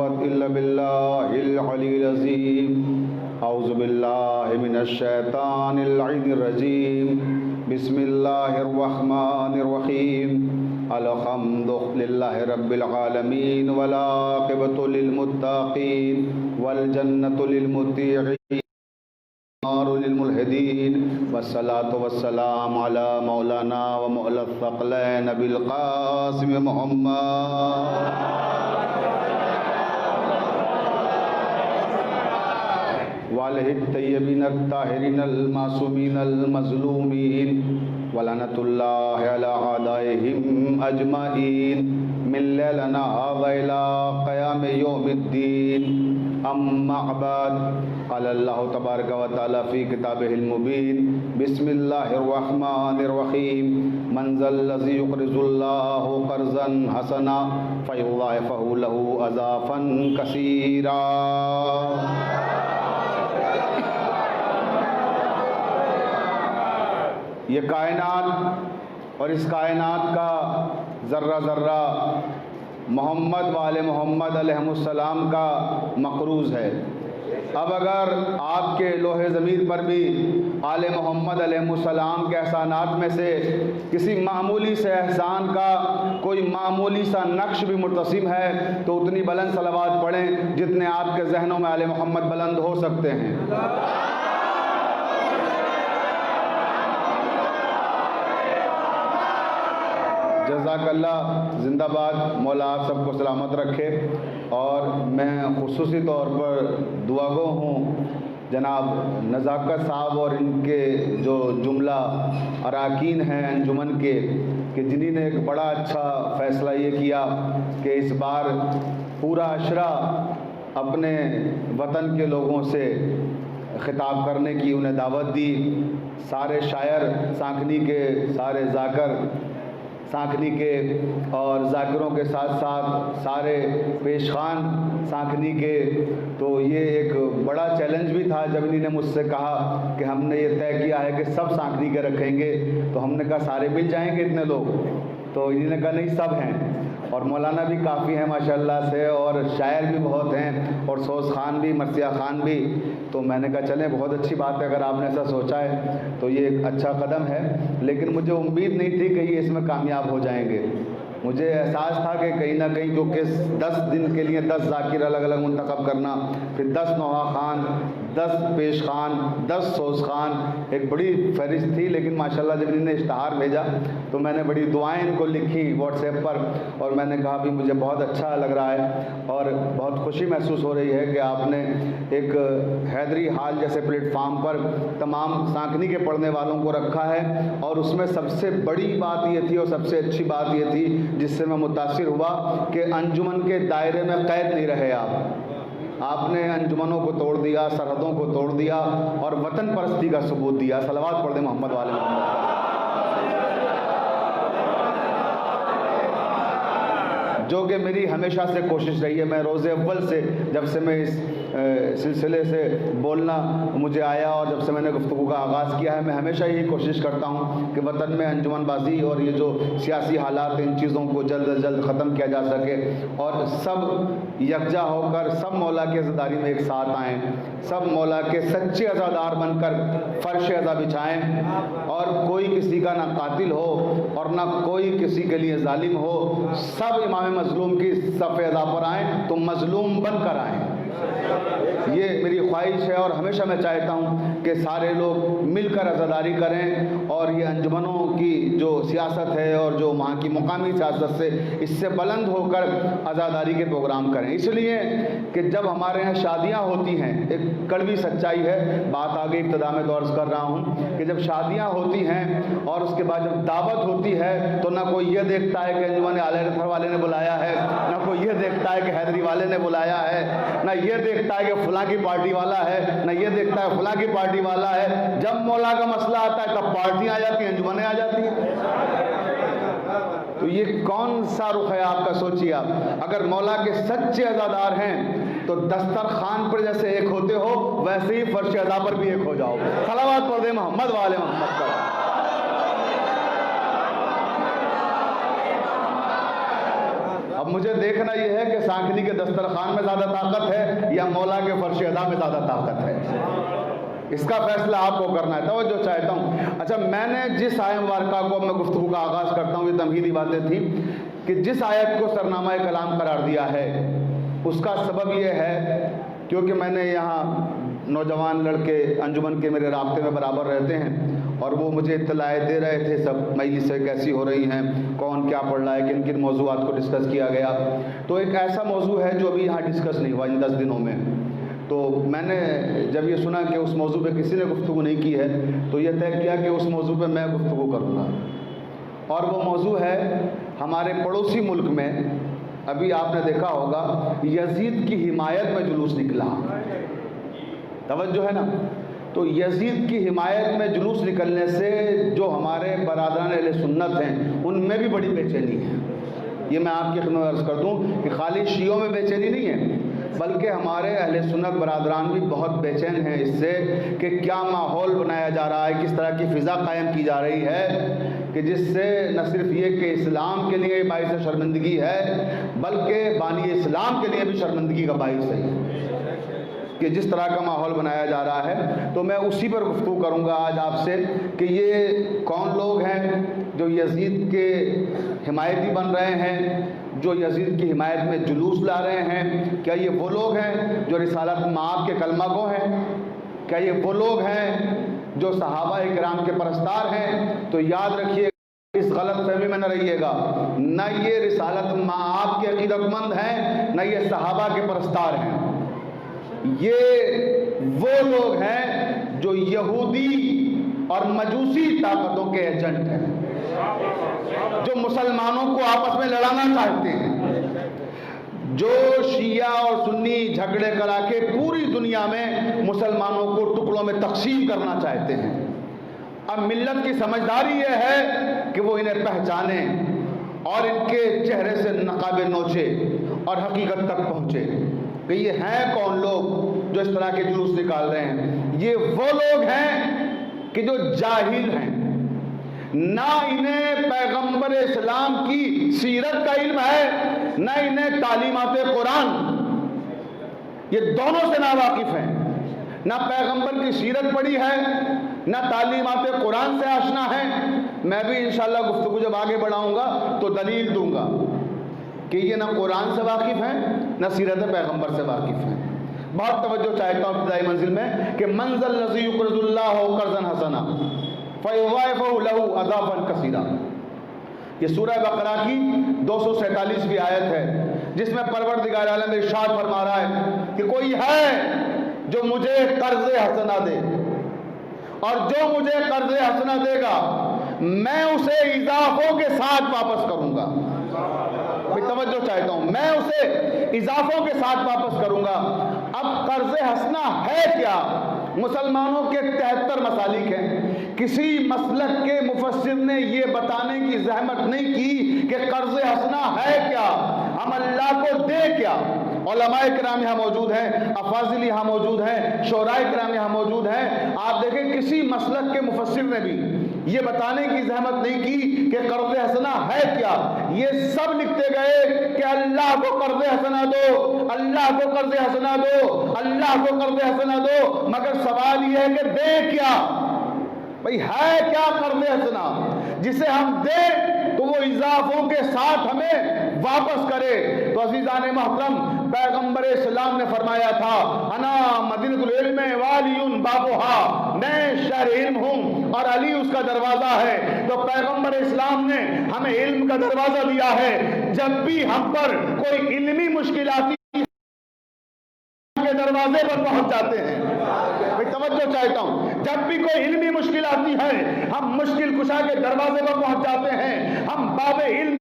قوة إلا بالله العلي العظيم. أعوذ بالله من الشيطان اللعين الرجيم. بسم الله الرحمن الرحيم. الحمد لله رب العالمين والعاقبة للمتقين والجنة للمطيعين والنار للملحدين والصلاة والسلام على مولانا ومولى الثقلين أبي القاسم محمد وآلہ الطیبین الطاہرین المعصومین المظلومین ولعنۃ اللہ علی اعدائہم اجمعین من لیلنا ھذا الی قیام یوم الدین. اما بعد، قال اللہ تبارک و تعالی فی کتابہ المبین. بسم اللہ الرحمن الرحیم. من ذا الذی یقرض اللہ قرضا حسنا فیضاعفہ لہ اضعافا کثیرا. یہ کائنات اور اس کائنات کا ذرہ ذرہ محمد وآل محمد علیہ السلام کا مقروض ہے. اب اگر آپ کے لوح ضمیر پر بھی آل محمد علیہ السلام کے احسانات میں سے کسی معمولی سے احسان کا کوئی معمولی سا نقش بھی مرتسم ہے تو اتنی بلند صلوات پڑھیں جتنے آپ کے ذہنوں میں آل محمد بلند ہو سکتے ہیں. جزاک اللہ. زندہ باد. مولا آپ سب کو سلامت رکھے. اور میں خصوصی طور پر دعا گو ہوں جناب نزاکت صاحب اور ان کے جو جملہ اراکین ہیں انجمن کے کہ جنہی نے ایک بڑا اچھا فیصلہ یہ کیا کہ اس بار پورا عشرہ اپنے وطن کے لوگوں سے خطاب کرنے کی انہیں دعوت دی. سارے شاعر سانکھنی کے، سارے ذاکر سانکھنی کے اور ذاکروں کے ساتھ ساتھ سارے پیشخان سانکھنی کے. تو یہ ایک بڑا چیلنج بھی تھا جب انہوں نے مجھ سے کہا کہ ہم نے یہ طے کیا ہے کہ سب سانکھنی کے رکھیں گے. تو ہم نے کہا سارے مل جائیں گے اتنے لوگ؟ تو انہوں نے کہا نہیں سب ہیں. اور مولانا بھی کافی ہیں ماشاءاللہ سے اور شاعر بھی بہت ہیں اور سوز خان بھی، مرثیہ خان بھی. تو میں نے کہا چلیں بہت اچھی بات ہے اگر آپ نے ایسا سوچا ہے تو یہ ایک اچھا قدم ہے. لیکن مجھے امید نہیں تھی کہ یہ اس میں کامیاب ہو جائیں گے. مجھے احساس تھا کہ کہیں نہ کہیں کیونکہ 10 دن کے لیے 10 ذاکر الگ الگ منتخب کرنا، پھر 10 نوحہ خان، 10 پیش خان، 10 سوز خان، ایک بڑی فہرست تھی. لیکن ماشاءاللہ جب انہوں نے اشتہار بھیجا تو میں نے بڑی دعائیں ان کو لکھی واٹس ایپ پر اور میں نے کہا بھی مجھے بہت اچھا لگ رہا ہے اور بہت خوشی محسوس ہو رہی ہے کہ آپ نے ایک حیدری حال جیسے پلیٹ فارم پر تمام سانکھنی کے پڑھنے والوں کو رکھا ہے. اور اس میں سب سے بڑی بات یہ تھی اور سب سے اچھی بات یہ تھی جس سے میں متاثر ہوا کہ انجمن کے دائرے میں قید نہیں رہے. آپ نے انجمنوں کو توڑ دیا، سرحدوں کو توڑ دیا اور وطن پرستی کا ثبوت دیا. صلوات پڑھ دیں محمد والے محمد. جو کہ میری ہمیشہ سے کوشش رہی ہے. میں روز اول سے جب سے میں اس سلسلے سے بولنا مجھے آیا اور جب سے میں نے گفتگو کا آغاز کیا ہے میں ہمیشہ یہی کوشش کرتا ہوں کہ وطن میں انجمن بازی اور یہ جو سیاسی حالات ان چیزوں کو جلد از جلد ختم کیا جا سکے اور سب یکجا ہو کر سب مولا کے عزاداری میں ایک ساتھ آئیں، سب مولا کے سچے عزادار بن کر فرش عزا بچھائیں اور کوئی کسی کا نہ قاتل ہو اور نہ کوئی کسی کے لیے ظالم ہو. سب امام مظلوم کی صف عزا پر آئیں تو مظلوم بن کر آئیں. یہ میری خواہش ہے اور ہمیشہ میں چاہتا ہوں کہ سارے لوگ مل کر عزاداری کریں اور یہ انجمنوں کی جو سیاست ہے اور جو وہاں کی مقامی سیاست سے اس سے بلند ہو کر عزاداری کے پروگرام کریں. اس لیے کہ جب ہمارے یہاں شادیاں ہوتی ہیں، ایک کڑوی سچائی ہے، بات آگے ابتدا میں عرض کر رہا ہوں کہ جب شادیاں ہوتی ہیں اور اس کے بعد جب دعوت ہوتی ہے تو نہ کوئی یہ دیکھتا ہے کہ انجمن اعلی حضرت والے نے بلایا ہے، نہ کوئی یہ دیکھتا ہے کہ حیدری والے نے بلایا ہے، نہ یہ دیکھتا ہے کہ فلاں کی پارٹی والا ہے، نہ یہ دیکھتا ہے فلاں کی پارٹی والا ہے. جب مولا کا مسئلہ آتا ہے تب پارٹیاں آ جاتی ہیں، انجمنیں آ جاتی ہیں. تو یہ کون سا رخ ہے آپ کا؟ سوچیے آپ. اگر مولا کے سچے عزادار ہیں تو دسترخوان پر جیسے ایک ہوتے ہو ویسے ہی فرش عزا پر بھی ایک ہو جاؤ. صلوات پڑھ دیں محمد والے محمد پر. اب مجھے دیکھنا یہ ہے کہ سانکھنی کے دسترخوان میں زیادہ طاقت ہے یا مولا کے فرش ادا میں زیادہ طاقت ہے. اس کا فیصلہ آپ کو کرنا ہے. توجہ چاہتا ہوں. اچھا، میں نے جس آیت مبارکہ کو میں گفتگو کا آغاز کرتا ہوں، یہ تمہیدی باتیں تھیں کہ جس آیت کو سرنامہ کلام قرار دیا ہے اس کا سبب یہ ہے کیونکہ میں نے یہاں نوجوان لڑکے انجمن کے میرے رابطے میں برابر رہتے ہیں اور وہ مجھے اطلاعات دے رہے تھے سب مجلسیں کیسی ہو رہی ہیں، کون کیا پڑھ رہا ہے، کن کن موضوعات کو ڈسکس کیا گیا. تو ایک ایسا موضوع ہے جو ابھی یہاں ڈسکس نہیں ہوا ان 10 دنوں میں. تو میں نے جب یہ سنا کہ اس موضوع پہ کسی نے گفتگو نہیں کی ہے تو یہ طے کیا کہ اس موضوع پہ میں گفتگو کروں گا. اور وہ موضوع ہے ہمارے پڑوسی ملک میں ابھی آپ نے دیکھا ہوگا یزید کی حمایت میں جلوس نکلا. توجہ ہے نا. تو یزید کی حمایت میں جلوس نکلنے سے جو ہمارے برادران اہل سنت ہیں ان میں بھی بڑی بے چینی ہے. یہ میں آپ کی خدمت میں عرض کر دوں کہ خالی شیعوں میں بے چینی نہیں ہے بلکہ ہمارے اہل سنت برادران بھی بہت بے چین ہیں اس سے کہ کیا ماحول بنایا جا رہا ہے، کس طرح کی فضا قائم کی جا رہی ہے کہ جس سے نہ صرف یہ کہ اسلام کے لیے باعث شرمندگی ہے بلکہ بانی اسلام کے لیے بھی شرمندگی کا باعث ہے کہ جس طرح کا ماحول بنایا جا رہا ہے. تو میں اسی پر گفتگو کروں گا آج آپ سے کہ یہ کون لوگ ہیں جو یزید کے حمایتی بن رہے ہیں، جو یزید کی حمایت میں جلوس لا رہے ہیں. کیا یہ وہ لوگ ہیں جو رسالت مآب کے کلمہ گو ہیں؟ کیا یہ وہ لوگ ہیں جو صحابہ کرام کے پرستار ہیں؟ تو یاد رکھیے اس غلط فہمی میں نہ رہیے گا. نہ یہ رسالت مآب کے عقیدت مند ہیں، نہ یہ صحابہ کے پرستار ہیں. یہ وہ لوگ ہیں جو یہودی اور مجوسی طاقتوں کے ایجنٹ ہیں، جو مسلمانوں کو آپس میں لڑانا چاہتے ہیں، جو شیعہ اور سنی جھگڑے کرا کے پوری دنیا میں مسلمانوں کو ٹکڑوں میں تقسیم کرنا چاہتے ہیں. اب ملت کی سمجھداری یہ ہے کہ وہ انہیں پہچانیں اور ان کے چہرے سے نقاب نوچے اور حقیقت تک پہنچے کہ یہ ہیں کون لوگ جو اس طرح کے جلوس نکال رہے ہیں. یہ وہ لوگ ہیں کہ جو جاہل ہیں، نہ انہیں پیغمبر اسلام کی سیرت کا علم ہے نہ انہیں تعلیمات قرآن، یہ دونوں سے ناواقف ہیں. نہ پیغمبر کی سیرت پڑھی ہے نہ تعلیمات قرآن سے آشنا ہے. میں بھی انشاءاللہ گفتگو جب آگے بڑھاؤں گا تو دلیل دوں گا کہ یہ نہ قرآن سے واقف ہیں نہ سیرت پیغمبر سے واقف ہیں. بہت توجہ چاہتا ہوں ابتدائی منزل میں کہ منزل الذی یقرض اللہ قرضا حسنا فیضاعفہ لہ اضعافا کثیرا. یہ سورہ بقرہ کی 247ویں آیت ہے جس میں پروردگار عالم ارشاد فرما رہا ہے کہ کوئی ہے جو مجھے قرض حسنا دے اور جو مجھے قرض حسنا دے گا میں اسے اضافوں کے ساتھ واپس کروں گا. توجہ چاہتا ہوں، میں اسے اضافوں کے ساتھ واپس کروں گا. اب قرض حسنا ہے کیا؟ مسلمانوں کے 73 مسالک ہیں. کسی مسلک کے مفسر نے یہ بتانے کی زحمت نہیں کی کہ قرض حسنا ہے کیا، ہم اللہ کو دے کیا. علماء کرام یہاں موجود ہیں، افاضل یہاں موجود ہیں، شعراء کرام یہاں موجود ہیں. آپ دیکھیں کسی مسلک کے مفسر نے بھی یہ بتانے کی زحمت نہیں کی کہ قرض حسنا ہے کیا. یہ سب لکھتے گئے کہ اللہ کو قرض حسنا دو، اللہ کو قرض حسنا دو، اللہ کو قرض حسنا دو. مگر سوال یہ ہے کہ دے کیا؟ بھئی ہے کیا قرض حسنا جسے ہم دیں تو وہ اضافوں کے ساتھ ہمیں واپس کرے؟ تو عزیزان محترم، پیغمبر اسلام نے فرمایا تھا انا مدینۃ العلم والی بابھا، میں شہر علم ہوں اور علی اس کا دروازہ ہے. تو پیغمبر اسلام نے ہمیں علم کا دروازہ دیا ہے. جب بھی ہم پر کوئی علمی مشکل آتی کے دروازے پر پہنچ جاتے ہیں. توجہ چاہتا ہوں، جب بھی کوئی علمی مشکل آتی ہے ہم مشکل کشا کے دروازے پر پہنچ جاتے ہیں. ہم باب علم،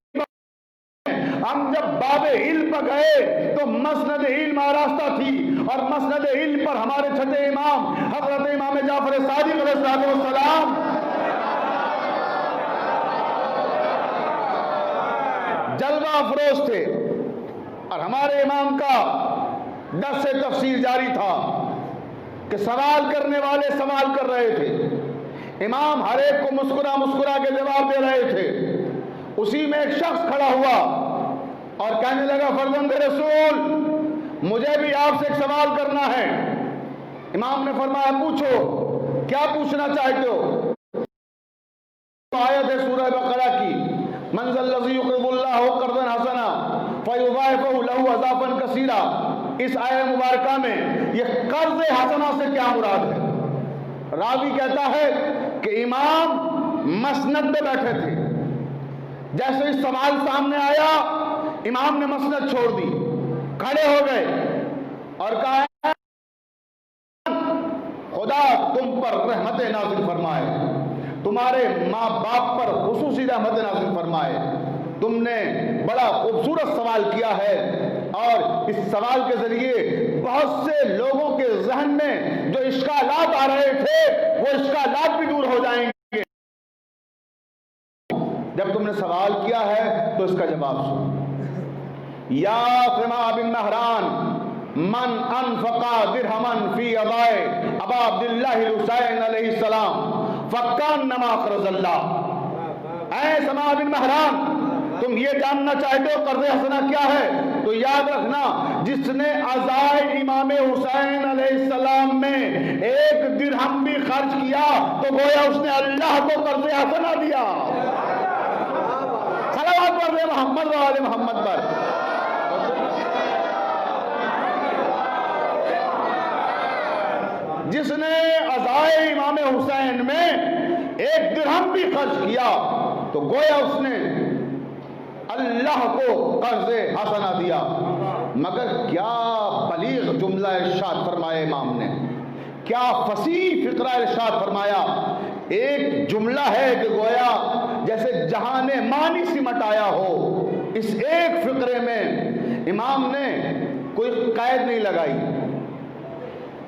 ہم جب باب علم پر گئے تو مسند علم آراستہ تھی اور مسند علم پر ہمارے چھٹے امام حضرت امام جعفر صادق علیہ السلام جلوہ افروز تھے اور ہمارے امام کا درس تفسیر جاری تھا کہ سوال کرنے والے سوال کر رہے تھے، امام ہر ایک کو مسکرا مسکرا کے جواب دے رہے تھے. اسی میں ایک شخص کھڑا ہوا اور کہنے لگا فرزند رسول مجھے بھی آپ سے ایک سوال کرنا ہے۔ امام نے فرمایا پوچھو، کیا پوچھنا چاہتے ہو؟ آیت ہے سورہ بقرہ کی، من ذا الذی یقرض اللہ قرضا حسنا فیضاعفہ لہ اضعافا کثیرا۔ اس آیت مبارکہ میں یہ قرض حسنا سے کیا مراد ہے؟ راوی کہتا ہے کہ امام مسند پہ بیٹھے تھے، جیسے اس سوال سامنے آیا امام نے مسند چھوڑ دی، کھڑے ہو گئے اور کہا خدا تم پر رحمت نازل فرمائے، تمہارے ماں باپ پر خصوصی رحمت نازل فرمائے، تم نے بڑا خوبصورت سوال کیا ہے اور اس سوال کے ذریعے بہت سے لوگوں کے ذہن میں جو اشکالات آ رہے تھے وہ اشکالات بھی دور ہو جائیں گے۔ جب تم نے سوال کیا ہے تو اس کا جواب سنو۔ یا سما بن مہران من انفقا درہمن فی ادائے ابا عبداللہ الحسین علیہ السلام فکانما اقرض اللہ۔ اے سما بن مہران تم یہ جاننا چاہتے ہو قرض حسنہ کیا ہے؟ تو یاد رکھنا جس نے عزائے امام حسین علیہ السلام میں ایک درہم بھی خرچ کیا تو گویا اس نے اللہ کو قرض حسنہ دیا۔ صلوات پڑھ دے محمد و آل محمد پر۔ جس نے عزائے امام حسین میں ایک درہم بھی خرچ کیا تو گویا اس نے اللہ کو قرض حسنہ دیا۔ مگر کیا بلیغ جملہ ارشاد فرمایا امام نے، کیا فصیح فقرہ ارشاد فرمایا۔ ایک جملہ ہے کہ گویا جیسے جہان مانی سمٹ آیا ہو۔ اس ایک فقرے میں امام نے کوئی قید نہیں لگائی،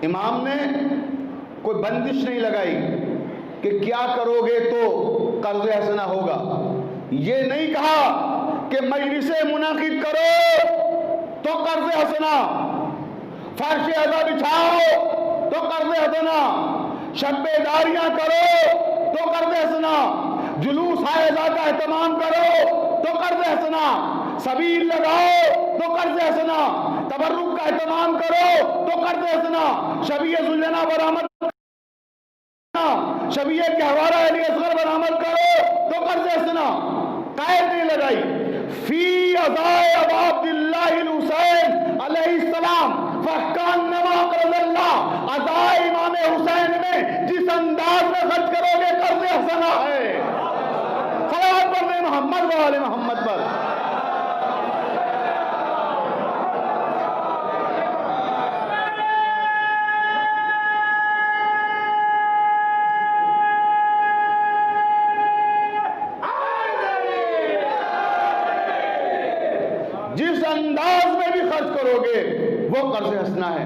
امام نے کوئی بندش نہیں لگائی کہ کیا کرو گے تو قرض حسنہ ہوگا۔ یہ نہیں کہا کہ مجلسیں منعقد کرو تو قرض حسنہ، فرش عزا بچھاؤ تو قرض حسنہ، شب بیداریاں کرو تو قرض حسنہ، جلوس عزا کا اہتمام کرو تو قرض حسنہ، سبیل لگاؤ تو قرض حسنہ، تبرک کا اہتمام کرو تو قرض حسنہ، شبیہ ذوالجناح برآمد شبیہ کے حوالہ علی اصغر برآمد کرو تو قرض حسنہ۔ قید نہیں لگائی۔ فی عزائے ابا عبداللہ الحسین علیہ السلام فکانما اقرض اللہ، عزائے امام حسین میں جس انداز میں خرچ کرو گے قرض حسنہ ہے۔ صلوات پڑھ دیں محمد و آل محمد پر۔ جس انداز میں بھی خرچ کرو گے وہ قرض حسنہ ہے۔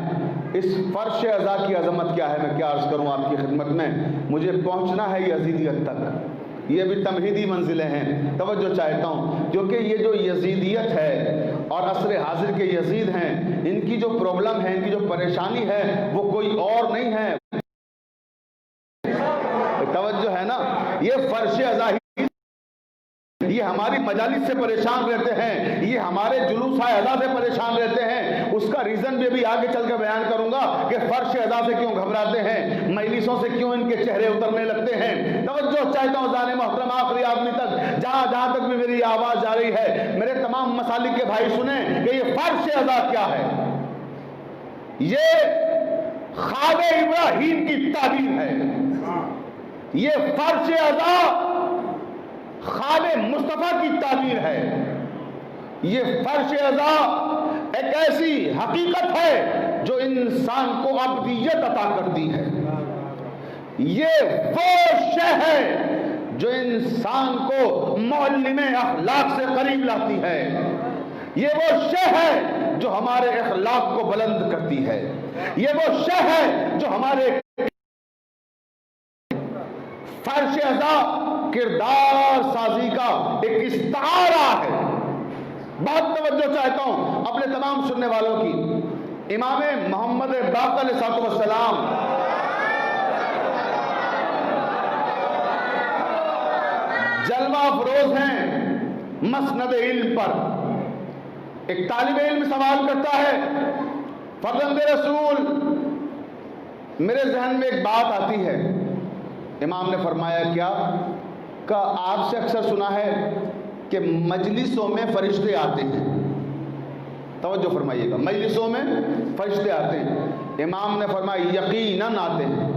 اس فرش عزا کی عظمت کیا ہے میں کیا عرض کروں آپ کی خدمت میں۔ مجھے پہنچنا ہے یزیدیت تک، یہ بھی تمہیدی منزلیں ہیں، توجہ چاہتا ہوں، کیونکہ یہ جو یزیدیت ہے اور عصر حاضر کے یزید ہیں، ان کی جو پرابلم ہے، ان کی جو پریشانی ہے وہ کوئی اور نہیں ہے، توجہ ہے نا، یہ فرش عزا ہی، یہ ہماری مجالس سے پریشان رہتے ہیں، یہ ہمارے جلوس عزا سے پریشان رہتے ہیں۔ اس کا ریزن بھی ابھی آگے چل کے بیان کروں گا کہ فرش عزا سے کیوں گھبراتے ہیں، مجلسوں سے کیوں ان کے چہرے اترنے لگتے ہیں۔ توجہ چاہتا ہوں زان محترم آخری آدمی تک، جہاں تک بھی میری آواز جا رہی ہے، میرے تمام مسالک کے بھائی سنیں کہ یہ فرش عزا کیا ہے۔ یہ خواب ابراہیم کی تعبیر ہے، یہ فرش عزا خواب مصطفیٰ کی تعبیر ہے، یہ فرش عزا ایک ایسی حقیقت ہے جو انسان کو ابدیت عطا کرتی ہے، یہ وہ شے ہے جو انسان کو معلم اخلاق سے قریب لاتی ہے، یہ وہ شے ہے جو ہمارے اخلاق کو بلند کرتی ہے، یہ وہ شے ہے جو ہمارے فرش عزا کردار سازی کا ایک استعارہ ہے۔ بہت توجہ چاہتا ہوں اپنے تمام سننے والوں کی۔ امام محمد باقر علیہ السلام جلوہ افروز ہیں مسند علم پر، ایک طالب علم سوال کرتا ہے، فرزند رسول میرے ذہن میں ایک بات آتی ہے۔ امام نے فرمایا کیا؟ کہ آپ سے اکثر سنا ہے کہ مجلسوں میں فرشتے آتے ہیں۔ توجہ فرمائیے گا، مجلسوں میں فرشتے آتے ہیں۔ امام نے فرمایا یقیناً آتے ہیں،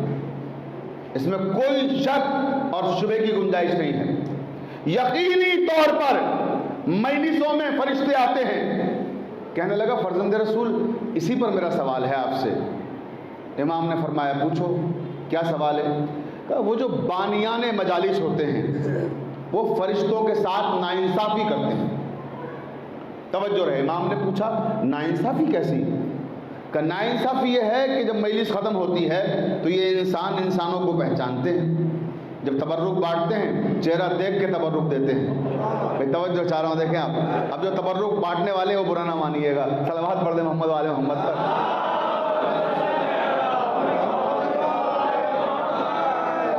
اس میں کوئی شک اور شبہ کی گنجائش نہیں ہے۔ یقینی طور پر مجلسوں میں فرشتے آتے ہیں۔ کہنے لگا فرزند رسول اسی پر میرا سوال ہے آپ سے۔ امام نے فرمایا پوچھو، کیا سوال ہے؟ کہ وہ جو بانیان مجالس ہوتے ہیں وہ فرشتوں کے ساتھ ناانصافی کرتے ہیں۔ توجہ رہے، امام نے پوچھا ناانصافی کیسی؟ کہ ناانصافی یہ ہے کہ جب مجلس ختم ہوتی ہے تو یہ انسانوں کو پہچانتے ہیں، جب تبرک بانٹتے ہیں چہرہ دیکھ کے تبرک دیتے ہیں۔ بھائی توجہ چاہ رہا ہوں، دیکھیں آپ، اب جو تبرک بانٹنے والے وہ برا نہ مانیے گا، صلوات پڑھ دیں محمد والے محمد پر۔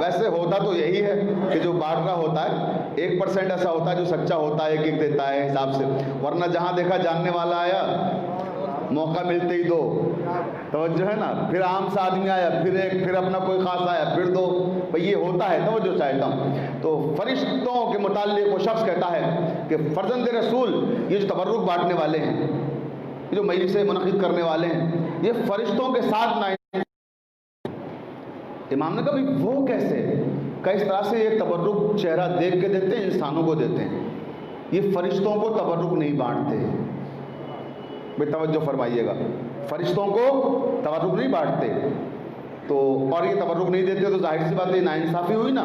ویسے ہوتا تو یہی ہے کہ جو بانٹ رہا ہوتا ہے 1% ایسا ہوتا ہے جو سچا ہوتا ہے، ایک دیتا ہے حساب سے، ورنہ جہاں دیکھا جاننے والا آیا موقع ملتے ہی دو، توجہ ہے نا، پھر عام سا آدمی آیا پھر ایک، پھر اپنا کوئی خاص آیا پھر دو، بھئی یہ ہوتا ہے۔ توجہ چاہتا ہوں، تو فرشتوں کے متعلق وہ شخص کہتا ہے کہ فرزند رسول یہ جو تبرک بانٹنے والے ہیں، یہ جو مجلسیں منعقد کرنے والے ہیں، یہ فرشتوں کے ساتھ نہ۔ امام نے کہا بھئی وہ کیسے؟ کہ اس طرح سے یہ تبرک چہرہ دیکھ کے دیتے ہیں، انسانوں کو دیتے ہیں، یہ فرشتوں کو تبرک نہیں بانٹتے۔ بھئی توجہ فرمائیے گا، فرشتوں کو تبرک نہیں بانٹتے، تو اور یہ تبرک نہیں دیتے تو ظاہر سی بات ہے ناانصافی ہوئی نا۔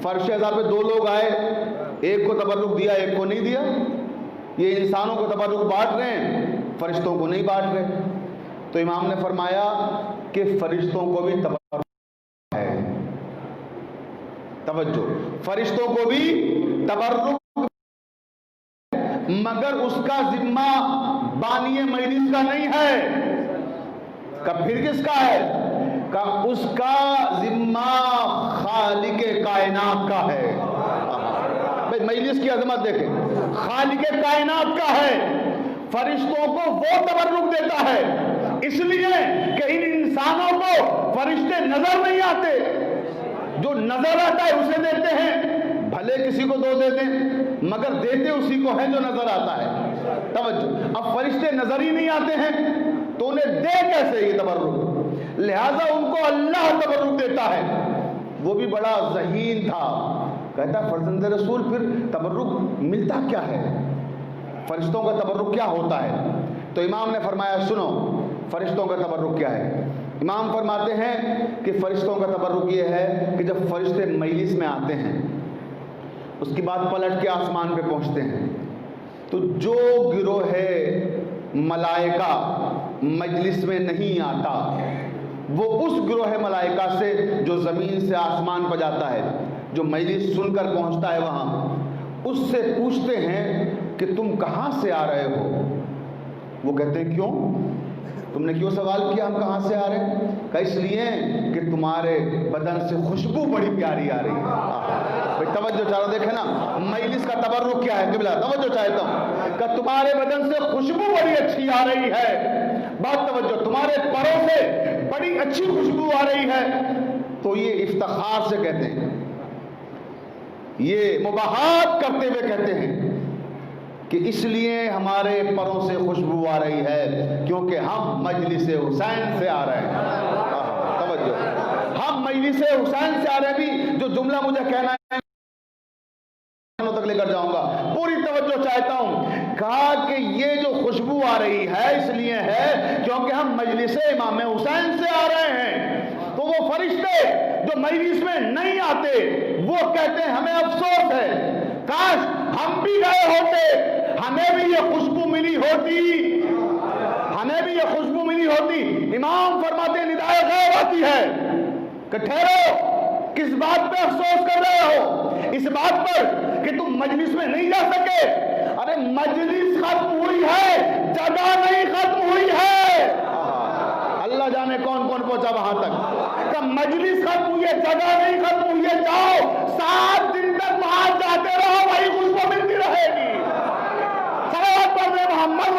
فرش اعضاء پہ 2 لوگ آئے، ایک کو تبرک دیا ایک کو نہیں دیا، یہ انسانوں کو تبرک بانٹ رہے ہیں، فرشتوں کو نہیں بانٹ رہے۔ تو امام نے فرمایا کہ فرشتوں کو بھی تبرک ہے، توجہ، فرشتوں کو بھی تبرک، مگر اس کا ذمہ بانی مجلس کا نہیں ہے۔ کہ پھر کس کا ہے؟ کہ اس کا ذمہ خالق کائنات کا ہے۔ بھئی مجلس کی عظمت دیکھیں، خالق کائنات کا ہے، فرشتوں کو وہ تبرک دیتا ہے، اس لیے کہ ان انسانوں کو فرشتے نظر نہیں آتے، جو نظر آتا ہے اسے دیتے ہیں، بھلے کسی کو 2 دے دیں مگر دیتے اسی کو ہے جو نظر آتا ہے۔ توجہ، اب فرشتے نظر ہی نہیں آتے ہیں تو انہیں دے کیسے یہ تبرک؟ لہذا ان کو اللہ تبرک دیتا ہے۔ وہ بھی بڑا ذہین تھا، کہتا فرزند رسول پھر تبرک ملتا کیا ہے؟ فرشتوں کا تبرک کیا ہوتا ہے؟ تو امام نے فرمایا سنو فرشتوں کا تبرک کیا ہے۔ امام فرماتے ہیں کہ فرشتوں کا تبرک یہ ہے کہ جب فرشتے مجلس میں آتے ہیں اس کے بعد پلٹ کے آسمان پہ پہنچتے ہیں تو جو گروہ ملائکہ مجلس میں نہیں آتا وہ اس گروہ ملائکہ سے جو زمین سے آسمان پہ جاتا ہے، جو مجلس سن کر پہنچتا ہے وہاں، اس سے پوچھتے ہیں کہ تم کہاں سے آ رہے ہو؟ وہ کہتے ہیں کیوں؟ تم نے کیوں سوال کیا ہم کہاں سے آ رہے ہیں؟ کہ اس لیے کہ تمہارے بدن سے خوشبو بڑی پیاری آ رہی ہے۔ توجہ چاہو، دیکھیں نا مجلس کا تبرک کیا ہے قبلہ، توجہ چاہتا ہوں کہ تمہارے بدن سے خوشبو بڑی اچھی آ رہی ہے، بات توجہ، تمہارے پروں سے بڑی اچھی خوشبو آ رہی ہے، تو یہ افتخار سے کہتے ہیں، یہ مباحات کرتے ہوئے کہتے ہیں کہ اس لیے ہمارے پروں سے خوشبو آ رہی ہے کیونکہ ہم مجلس حسین سے آ رہے ہیں۔ توجہ، ہم مجلس حسین سے آ رہے ہیں۔ بھی جو جملہ مجھے کہنا ہے تک لے کر جاؤں گا، پوری توجہ چاہتا ہوں۔ کہا کہ یہ جو خوشبو آ رہی ہے اس لیے ہے کیونکہ ہم مجلس امام حسین سے آ رہے ہیں۔ تو وہ فرشتے جو مجلس میں نہیں آتے وہ کہتے ہیں ہمیں افسوس ہے، کاش ہم بھی گئے ہوتے، ہمیں بھی یہ خوشبو ملی ہوتی، ہمیں بھی یہ خوشبو ملی ہوتی۔ امام فرماتے ہیں ندائے غیب آتی ہے کہ ٹھہرو، کس بات پہ افسوس کر رہے ہو؟ اس بات پر کہ تم مجلس میں نہیں جا سکے۔ ارے مجلس ختم ہوئی ہے، جگہ نہیں ختم ہوئی ہے۔ اللہ جانے کون کون پہنچا وہاں تک کہ مجلس ختم ہوئی ہے، جگہ نہیں ختم ہوئی ہے، جاؤ 7 دن تک وہاں جاتے رہو، وہی خوشبو ملتی رہے گی۔ صلوات پڑھ رہے محمد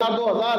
2,000,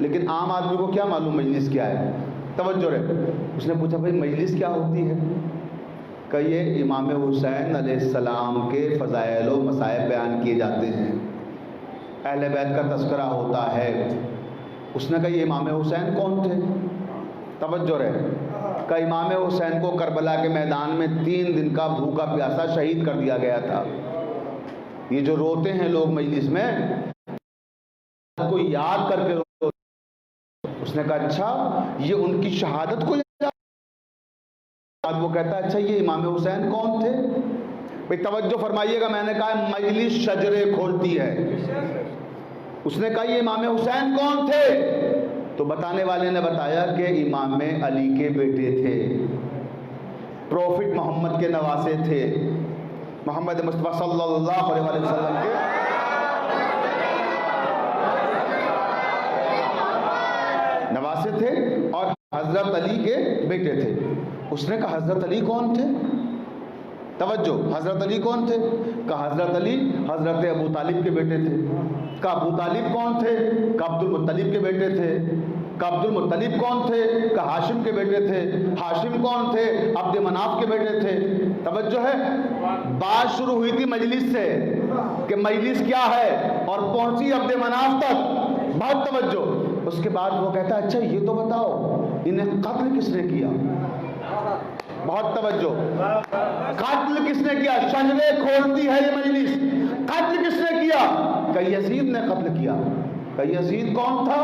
لیکن عام آدمی کو کیا معلوم مجلس کیا ہے؟ توجہ رہے. اس نے پوچھا بھائی مجلس کیا ہوتی ہے؟ کہ یہ امام حسین علیہ السلام کے فضائل و مصائب بیان کیے جاتے ہیں، اہل بیت کا تذکرہ ہوتا ہے. اس نے کہا یہ امام حسین کون تھے؟ توجہ رہے. کہ امام حسین کو کربلا کے میدان میں 3 دن کا بھوکا پیاسا شہید کر دیا گیا تھا. یہ جو روتے ہیں لوگ مجلس میں کو یاد کر کے روتے. اس نے کہا اچھا یہ ان کی شہادت کو یاد. وہ کہتا ہے اچھا یہ امام حسین کون تھے؟ بھئی توجہ فرمائیے گا، میں نے کہا مجلس شجرے کھولتی ہے. اس نے کہا یہ امام حسین کون تھے؟ تو بتانے والے نے بتایا کہ امام علی کے بیٹے تھے، پروفٹ محمد کے نواسے تھے، محمد مصطفیٰ صلی اللہ علیہ وسلم کے نواسے تھے اور حضرت علی کے بیٹے تھے. اس نے کہا حضرت علی کون تھے؟ توجہ، حضرت علی کون تھے؟ کہا حضرت علی حضرت ابو طالب کے بیٹے تھے. کہا ابو طالب کون تھے؟ کہا عبد المطلب کے بیٹے تھے. کہا عبد المطلب کون تھے؟ کہا ہاشم کے بیٹے تھے. ہاشم کون تھے؟ عبد مناف کے بیٹے تھے. توجہ ہے، بات شروع ہوئی تھی مجلس سے کہ مجلس کیا ہے اور پہنچی عبد مناف تک. بہت توجہ. اس کے بعد وہ کہتا ہے اچھا یہ تو بتاؤ انہیں قتل کس نے کیا؟ بہت توجہ. قتل کس نے کیا؟ شجرے کھولتی ہے یہ مجلس. قتل کس نے کیا؟ کہ یزید نے قتل کیا. کہ یزید کون تھا؟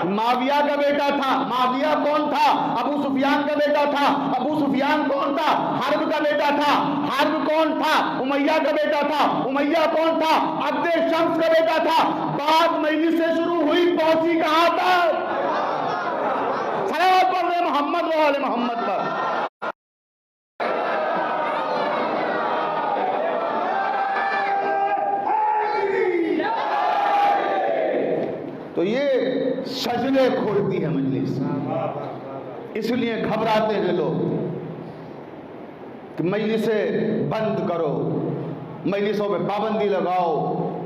معاویہ کا بیٹا تھا. معاویہ کون تھا؟ ابو سفیان کا بیٹا تھا. ابو سفیان کون تھا؟ حرب کا بیٹا تھا. حرب کون تھا؟ امیہ کا بیٹا تھا. امیہ کون تھا؟ عبد شمس کا بیٹا تھا. بات مجلس سے شروع ہوئی، پہنچی کہاں تک؟ صلوات پڑھ رہے محمد و آل محمد پر. تو یہ شجرے کھولتی ہے مجلس. اس لیے گھبراتے ہیں لوگ کہ مجلسیں بند کرو، مجلسوں پہ پابندی لگاؤ،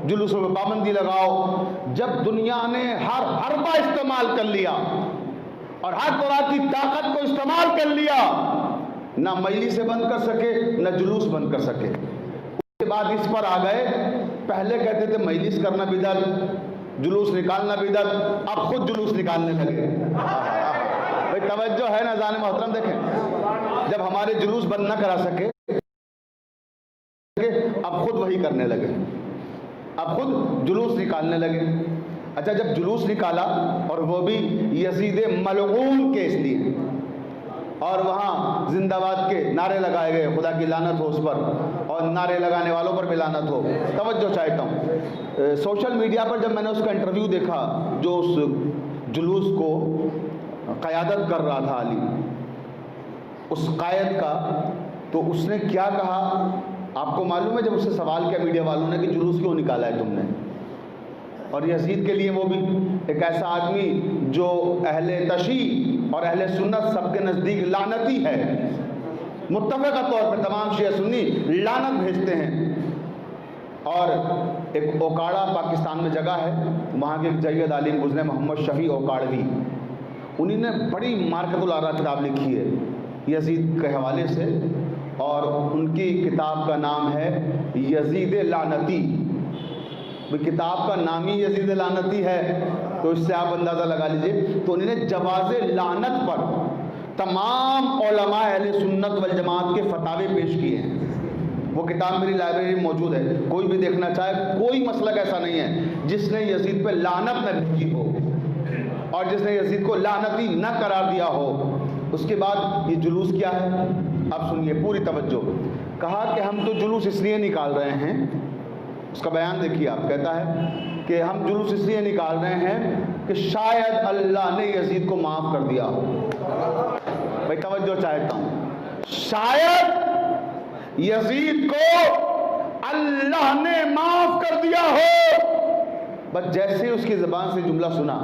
جلوسوں پہ پابندی لگاؤ. جب دنیا نے ہر حربہ استعمال کر لیا اور ہر طرح کی طاقت کو استعمال کر لیا، نہ مجلسیں بند کر سکے نہ جلوس بند کر سکے. اس کے بعد اس پر آ گئے، پہلے کہتے تھے مجلس کرنا بدعت، جلوس نکالنا بدعت، اب خود جلوس نکالنے لگے. بھئی توجہ ہے نا ناظرین محترم. دیکھیں جب ہمارے جلوس بند نہ کرا سکے اب خود وہی کرنے لگے، اب خود جلوس نکالنے لگے. اچھا جب جلوس نکالا اور وہ بھی یزید ملعون کے اس لیے، اور وہاں زندہ باد کے نعرے لگائے گئے، خدا کی لعنت ہو اس پر اور نعرے لگانے والوں پر بھی لعنت ہو. توجہ چاہتا ہوں، سوشل میڈیا پر جب میں نے اس کا انٹرویو دیکھا جو اس جلوس کو قیادت کر رہا تھا علی، اس قائد کا، تو اس نے کیا کہا آپ کو معلوم ہے؟ جب اس سے سوال کیا میڈیا والوں نے کہ جلوس کیوں نکالا ہے تم نے، اور یزید کے لیے وہ بھی ایک ایسا آدمی جو اہل تشیع اور اہل سنت سب کے نزدیک لعنتی ہے، متفقہ طور پر تمام شیعہ سنی لعنت بھیجتے ہیں. اور ایک اوکاڑا پاکستان میں جگہ ہے، وہاں کے ایک جید عالم گزرے محمد شفیع اوکاڑوی، انہی نے بڑی مارکت الآراء کتاب لکھی ہے یزید کے حوالے سے، اور ان کی کتاب کا نام ہے یزید لعنتی. کتاب کا نام ہی یزید لعنتی ہے تو اس سے آپ اندازہ لگا لیجئے. تو انہوں نے جواز لعنت پر تمام علماء اہل سنت والجماعت کے فتاوے پیش کیے ہیں. وہ کتاب میری لائبریری میں موجود ہے، کوئی بھی دیکھنا چاہے. کوئی مسلک ایسا نہیں ہے جس نے یزید پہ لعنت نہ بھیجی ہو اور جس نے یزید کو لعنتی نہ قرار دیا ہو. اس کے بعد یہ جلوس کیا ہے اب سنیے پوری توجہ. کہا کہ ہم تو جلوس اس لیے نکال رہے ہیں، اس کا بیان دیکھیے آپ. کہتا ہے کہ ہم جلوس اس لیے نکال رہے ہیں کہ شاید اللہ نے یزید کو معاف کر دیا ہو. بھائی توجہ چاہتا ہوں، شاید یزید کو اللہ نے معاف کر دیا ہو. بس جیسے اس کی زبان سے جملہ سنا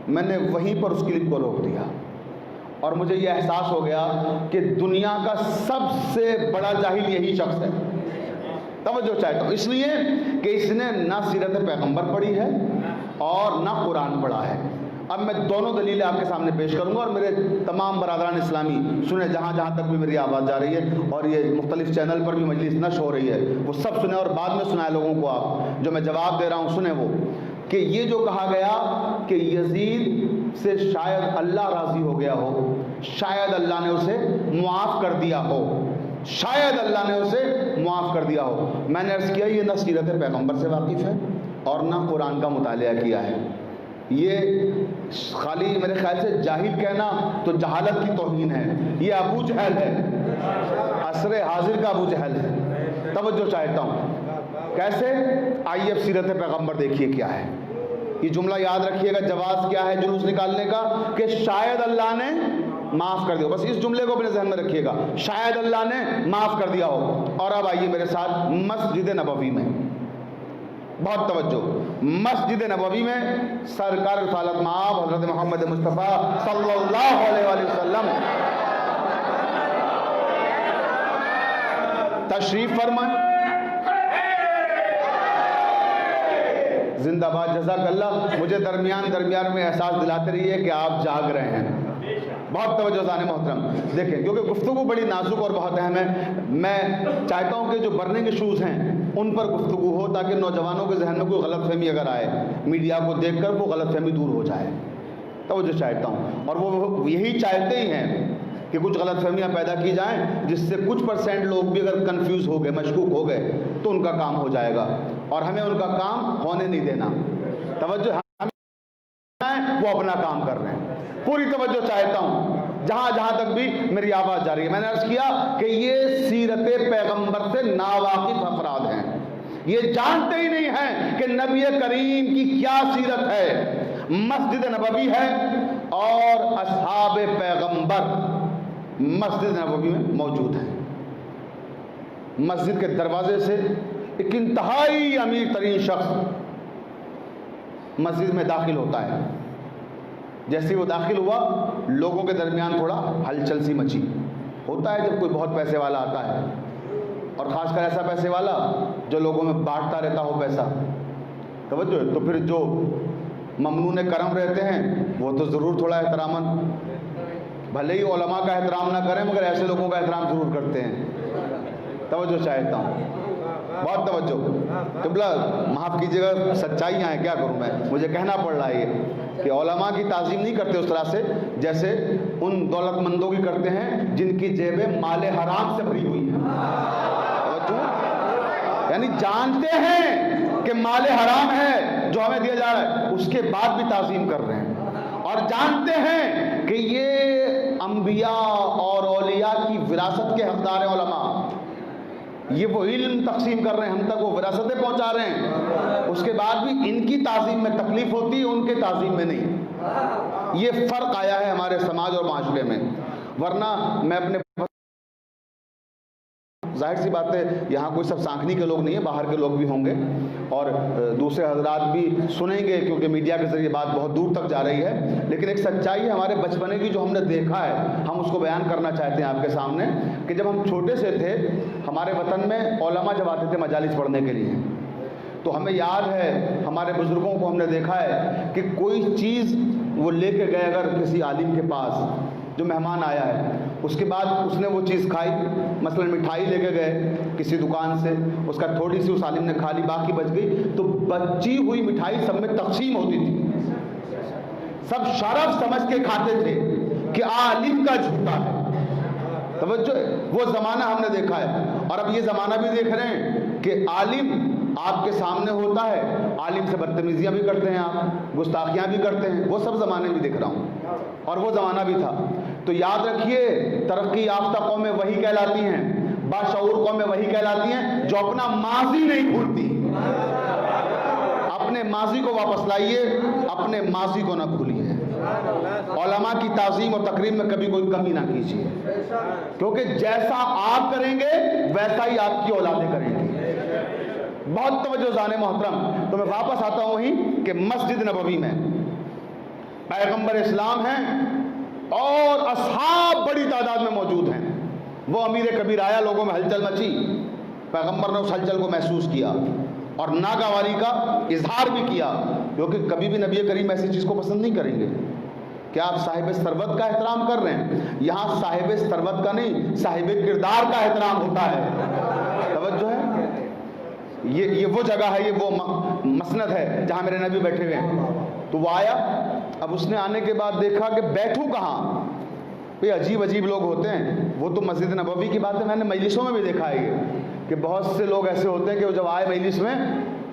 میں نے وہیں پر اس کلپ کو روک دیا اور مجھے یہ احساس ہو گیا کہ دنیا کا سب سے بڑا جاہل یہی شخص ہے. توجہ چاہتا ہوں اس لیے کہ اس نے نہ سیرت پیغمبر پڑھی ہے اور نہ قرآن پڑھا ہے۔ اب میں دونوں دلیلیں آپ کے سامنے پیش کروں گا، اور میرے تمام برادران اسلامی سنیں، جہاں جہاں تک بھی میری آواز جا رہی ہے، اور یہ مختلف چینل پر بھی مجلس نشر ہو رہی ہے، وہ سب سنیں اور بعد میں سنائیں لوگوں کو آپ جو میں جواب دے رہا ہوں سنیں وہ، کہ یہ جو کہا گیا کہ یزید سے شاید اللہ راضی ہو گیا ہو، شاید اللہ نے اسے معاف کر دیا ہو، شاید اللہ نے اسے معاف کر دیا ہو، میں نے عرض کیا یہ نہ سیرت پیغمبر سے واقف ہے اور نہ قرآن کا مطالعہ کیا ہے، یہ خالی میرے خیال سے جاہل کہنا تو جہالت کی توہین ہے، یہ ابو جہل ہے، عصر حاضر کا ابو جہل ہے۔ توجہ چاہتا ہوں، کیسے؟ آئیے اب سیرت پیغمبر دیکھیے کیا ہے، یہ جملہ یاد رکھیے گا، جواز کیا ہے جلوس نکالنے کا، کہ شاید اللہ نے معاف کر دیا ہو، بس اس جملے کو اپنے ذہن میں رکھیے گا، شاید اللہ نے معاف کر دیا ہو۔ اور اب آئیے میرے ساتھ مسجد نبوی میں، بہت توجہ، مسجد نبوی میں سرکار رسالت مآب حضرت محمد مصطفیٰ صلی اللہ علیہ وآلہ وسلم تشریف فرمائیں، زندہ باد، جزاک اللہ۔ مجھے درمیان میں احساس دلاتے رہیے کہ آپ جاگ رہے ہیں، بہت توجہ زانے محترم، دیکھیں کیونکہ گفتگو بڑی نازک اور بہت اہم ہے، میں چاہتا ہوں کہ جو برننگ ایشوز ہیں ان پر گفتگو ہو تاکہ نوجوانوں کے ذہن میں کوئی غلط فہمی اگر آئے، میڈیا کو دیکھ کر وہ غلط فہمی دور ہو جائے، توجہ چاہتا ہوں، اور وہ یہی چاہتے ہی ہیں کہ کچھ غلط فہمیاں پیدا کی جائیں جس سے کچھ پرسنٹ لوگ بھی اگر کنفیوز ہو گئے، مشکوک ہو گئے تو ان کا کام ہو جائے گا، اور ہمیں ان کا کام ہونے نہیں دینا، توجہ، وہ اپنا کام کر رہے ہیں، پوری توجہ چاہتا ہوں جہاں جہاں تک بھی میری آواز جا رہی ہے۔ میں نے عرض کیا کہ یہ سیرت پیغمبر سے ناواقف افراد ہیں، یہ جانتے ہی نہیں ہیں کہ نبی کریم کی کیا سیرت ہے، مسجد نبوی ہے اور اصحاب پیغمبر مسجد نبوی میں موجود ہیں، مسجد کے دروازے سے ایک انتہائی امیر ترین شخص مسجد میں داخل ہوتا ہے، جیسے وہ داخل ہوا لوگوں کے درمیان تھوڑا ہلچل سی مچی، ہوتا ہے جب کوئی بہت پیسے والا آتا ہے، اور خاص کر ایسا پیسے والا جو لوگوں میں بانٹتا رہتا ہو پیسہ، توجہ، تو پھر جو ممنون کرم رہتے ہیں وہ تو ضرور تھوڑا احتراماً، بھلے ہی علماء کا احترام نہ کریں مگر ایسے لوگوں کا احترام ضرور کرتے ہیں، توجہ چاہتا ہوں، بہت توجہ، قبلہ معاف کیجیے گا سچائیاں ہیں، کیا کروں میں، مجھے کہنا پڑ رہا ہے یہ کہ علماء کی تعظیم نہیں کرتے اس طرح سے جیسے ان دولت مندوں کی کرتے ہیں جن کی جیبیں مال حرام سے بھری ہوئی ہیں، یعنی جانتے ہیں کہ مال حرام ہے جو ہمیں دیا جا رہا ہے، اس کے بعد بھی تعظیم کر رہے ہیں، اور جانتے ہیں کہ یہ انبیاء اور اولیاء کی وراثت کے حقدار ہیں علماء، یہ وہ علم تقسیم کر رہے ہیں، ہم تک وہ وراثتیں پہنچا رہے ہیں، اس کے بعد بھی ان کی تعظیم میں تکلیف ہوتی ہے، ان کے تعظیم میں نہیں، یہ فرق آیا ہے ہمارے سماج اور معاشرے میں، ورنہ میں اپنے ظاہر سی بات ہے یہاں کوئی سب سانکھنی کے لوگ نہیں ہیں، باہر کے لوگ بھی ہوں گے اور دوسرے حضرات بھی سنیں گے کیونکہ میڈیا کے ذریعے بات بہت دور تک جا رہی ہے، لیکن ایک سچائی ہے ہمارے بچپنے کی جو ہم نے دیکھا ہے، ہم اس کو بیان کرنا چاہتے ہیں آپ کے سامنے، کہ جب ہم چھوٹے سے تھے ہمارے وطن میں علماء جب آتے تھے مجالس پڑھنے کے لیے تو ہمیں یاد ہے ہمارے بزرگوں کو ہم نے دیکھا ہے کہ کوئی چیز وہ لے کے گئے اگر کسی عالم کے پاس جو مہمان آیا ہے، اس کے بعد اس نے وہ چیز کھائی، مثلا مٹھائی لے کے گئے کسی دکان سے، اس کا تھوڑی سی اس عالم نے کھا لی باقی بچ گئی، تو بچی ہوئی مٹھائی سب میں تقسیم ہوتی تھی، سب شرف سمجھ کے کھاتے تھے کہ عالم کا جھوٹا ہے، توجہ، وہ زمانہ ہم نے دیکھا ہے، اور اب یہ زمانہ بھی دیکھ رہے ہیں کہ عالم آپ کے سامنے ہوتا ہے، عالم سے بدتمیزیاں بھی کرتے ہیں، آپ گستاخیاں بھی کرتے ہیں، وہ سب زمانے بھی دیکھ رہا ہوں، اور وہ زمانہ بھی تھا، تو یاد رکھیے ترقی یافتہ قومیں وہی کہلاتی ہیں، باشعور قومیں وہی کہلاتی ہیں جو اپنا ماضی نہیں بھولتی، اپنے ماضی کو واپس لائیے، اپنے ماضی کو نہ بھولیے، علماء کی تعظیم اور تکریم میں کبھی کوئی کمی نہ کیجیے، کیونکہ جیسا آپ کریں گے ویسا ہی آپ کی اولادیں کریں گی، بہت توجہ زانے محترم، تو میں واپس آتا ہوں ہی کہ مسجد نبوی میں پیغمبر اسلام ہیں اور اصحاب بڑی تعداد میں موجود ہیں، وہ امیر کبیر آیا، لوگوں میں ہلچل مچی، پیغمبر نے اس ہلچل کو محسوس کیا اور ناگواری کا اظہار بھی کیا، کیونکہ کبھی بھی نبی کریم ایسی چیز کو پسند نہیں کریں گے کہ آپ صاحب ثروت کا احترام کر رہے ہیں. یہاں صاحب ثروت کا نہیں، صاحب کردار کا احترام ہوتا ہے. توجہ ہے، یہ وہ جگہ ہے، یہ وہ مسند ہے جہاں میرے نبی بیٹھے ہوئے ہیں. تو وہ آیا. اب اس نے آنے کے بعد دیکھا کہ بیٹھوں کہاں. یہ عجیب عجیب لوگ ہوتے ہیں. وہ تو مسجد نبوی کی بات ہے، میں نے مجلسوں میں بھی دیکھا ہے یہ کہ بہت سے لوگ ایسے ہوتے ہیں کہ وہ جب آئے مجلس میں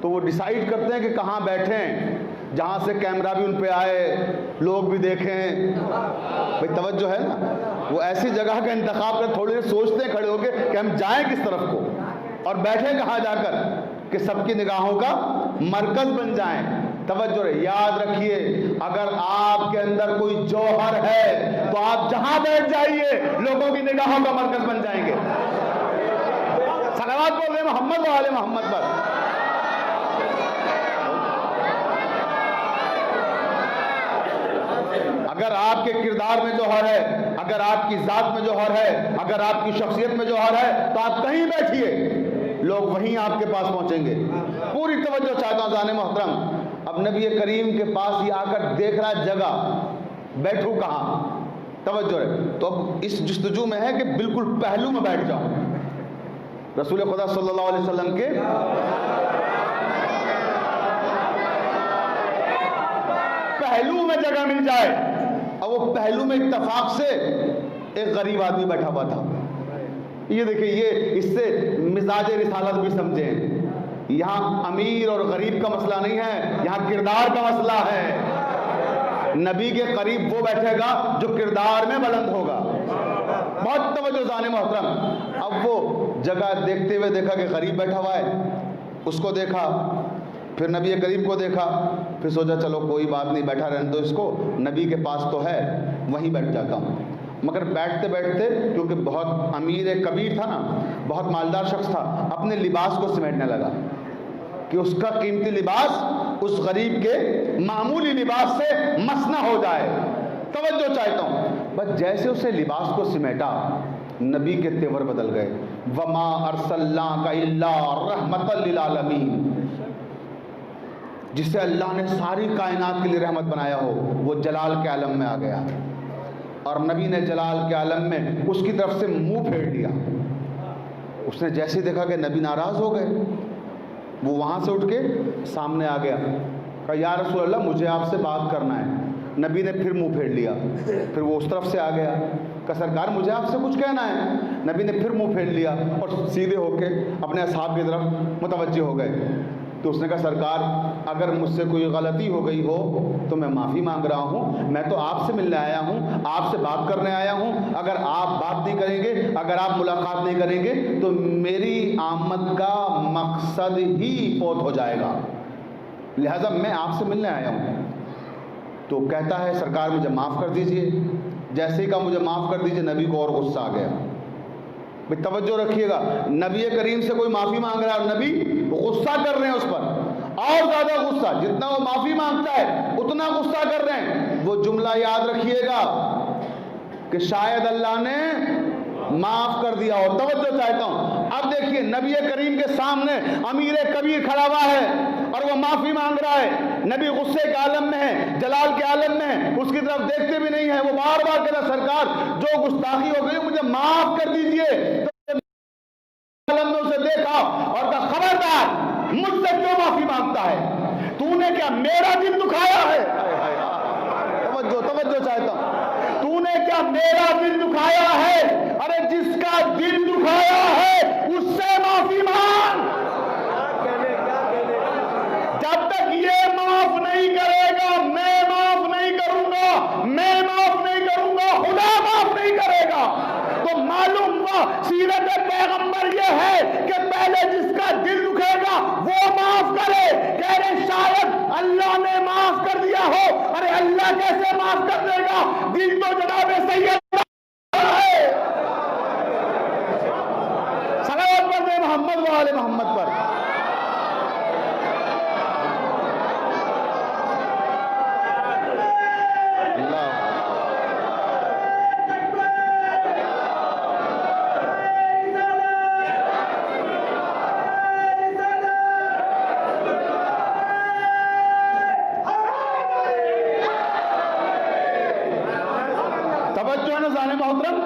تو وہ ڈیسائیڈ کرتے ہیں کہ کہاں بیٹھیں، جہاں سے کیمرہ بھی ان پہ آئے، لوگ بھی دیکھیں. بھئی توجہ ہے نا. وہ ایسی جگہ کا انتخاب کر تھوڑی دیر سوچتے ہیں کھڑے ہو کے کہ ہم جائیں کس طرف کو اور بیٹھیں کہاں جا کر کہ سب کی نگاہوں کا مرکز بن جائیں. توجہ رہے. یاد رکھیے اگر آپ کے اندر کوئی جوہر ہے تو آپ جہاں بیٹھ جائیے لوگوں کی نگاہوں کا مرکز بن جائیں گے. صلوات بول رہے محمد و آل محمد پر. اگر آپ کے کردار میں جوہر ہے، اگر آپ کی ذات میں جوہر ہے، اگر آپ کی شخصیت میں جوہر ہے تو آپ کہیں بیٹھیے لوگ وہیں آپ کے پاس پہنچیں گے. پوری توجہ چاہتا ہوں زان محترم. اب نبی کریم کے پاس یہ آ کر دیکھ رہا ہے جگہ، بیٹھوں کہاں. توجہ ہے. تو اب اس جستجو میں ہے کہ بالکل پہلو میں بیٹھ جاؤں. رسول خدا صلی اللہ علیہ وسلم کے پہلو میں جگہ مل جائے. اب وہ پہلو میں اتفاق سے ایک غریب آدمی بیٹھا ہوا تھا. یہ دیکھیں، یہ اس سے مزاج رسالت بھی سمجھیں. یہاں امیر اور غریب کا مسئلہ نہیں ہے، یہاں کردار کا مسئلہ ہے. نبی کے قریب وہ بیٹھے گا جو کردار میں بلند ہوگا. بہت توجہ زان محترم. اب وہ جگہ دیکھتے ہوئے دیکھا کہ غریب بیٹھا ہوا ہے، اس کو دیکھا، پھر نبی کریم کو دیکھا، پھر سوچا چلو کوئی بات نہیں، بیٹھا رہنے دو اس کو، نبی کے پاس تو ہے، وہیں بیٹھ جاتا ہوں. مگر بیٹھتے بیٹھتے کیونکہ بہت امیر کبیر تھا نا، بہت مالدار شخص تھا، اپنے لباس کو سمیٹنے لگا کہ اس کا قیمتی لباس اس غریب کے معمولی لباس سے مس نہ ہو جائے. توجہ چاہتا ہوں. بس جیسے اسے لباس کو سمیٹا، نبی کے تیور بدل گئے. وما ارسلناک الا رحمتا للعالمین. جسے اللہ نے ساری کائنات کے لیے رحمت بنایا ہو وہ جلال کے عالم میں آ گیا، اور نبی نے جلال کے عالم میں اس کی طرف سے منہ پھیر لیا. اس نے جیسے دیکھا کہ نبی ناراض ہو گئے، وہ وہاں سے اٹھ کے سامنے آ گیا، کہا یا رسول اللہ مجھے آپ سے بات کرنا ہے. نبی نے پھر منہ پھیر لیا. پھر وہ اس طرف سے آ گیا، کہا سرکار مجھے آپ سے کچھ کہنا ہے. نبی نے پھر منہ پھیر لیا اور سیدھے ہو کے اپنے اصحاب کی طرف متوجہ ہو گئے. تو اس نے کہا سرکار اگر مجھ سے کوئی غلطی ہو گئی ہو تو میں معافی مانگ رہا ہوں، میں تو آپ سے ملنے آیا ہوں، آپ سے بات کرنے آیا ہوں. اگر آپ بات نہیں کریں گے، اگر آپ ملاقات نہیں کریں گے تو میری آمد کا مقصد ہی فوت ہو جائے گا، لہذا میں آپ سے ملنے آیا ہوں. تو کہتا ہے سرکار مجھے معاف کر دیجئے. جیسے ہی کہا مجھے معاف کر دیجئے، نبی کو اور غصہ آ گیا. بھئی توجہ رکھیے گا، نبی کریم سے کوئی معافی مانگ رہا ہے اور نبی غصہ کر رہے ہیں اس پر، اور زیادہ غصہ. جتنا وہ معافی مانگتا ہے اتنا غصہ کر رہے ہیں. وہ جملہ یاد رکھیے گا کہ شاید اللہ نے معاف کر دیا ہو. توجہ چاہتا ہوں. اب دیکھیے نبی کریم کے سامنے امیر کبیر کھڑا ہوا ہے اور وہ معافی مانگ رہا ہے. نبی غصے کے عالم میں ہے، جلال کے عالم میں ہے، اس کی طرف دیکھتے بھی نہیں ہے. وہ بار بار کہتا سرکار جو گستاخی ہو گئی مجھے معاف کر دیجئے. عالم نے اسے دیکھا اور کہا خبردار مجھ سے کیوں معافی مانگتا ہے؟ تو نے کیا میرا دل دکھایا ہے؟ توجہ چاہتا ہوں. تو نے کیا میرا دل دکھایا ہے؟ ارے جس کا دل دکھایا ہے اس سے معافی مانگ. جب تک یہ معاف نہیں کرے گا میں معاف نہیں کروں گا، میں معاف نہیں کروں گا، خدا معاف نہیں کرے گا. تو معلوم ہوا سیرت پیغمبر یہ ہے کہ پہلے جس کا دل دکھے گا وہ معاف کرے. کہہ رہے شاید اللہ نے معاف کر دیا ہو. ارے اللہ کیسے معاف کر دے گا؟ دل تو جناب سید ہے. صلوات پڑھتے محمد و آل محمد پر. نذران محترم،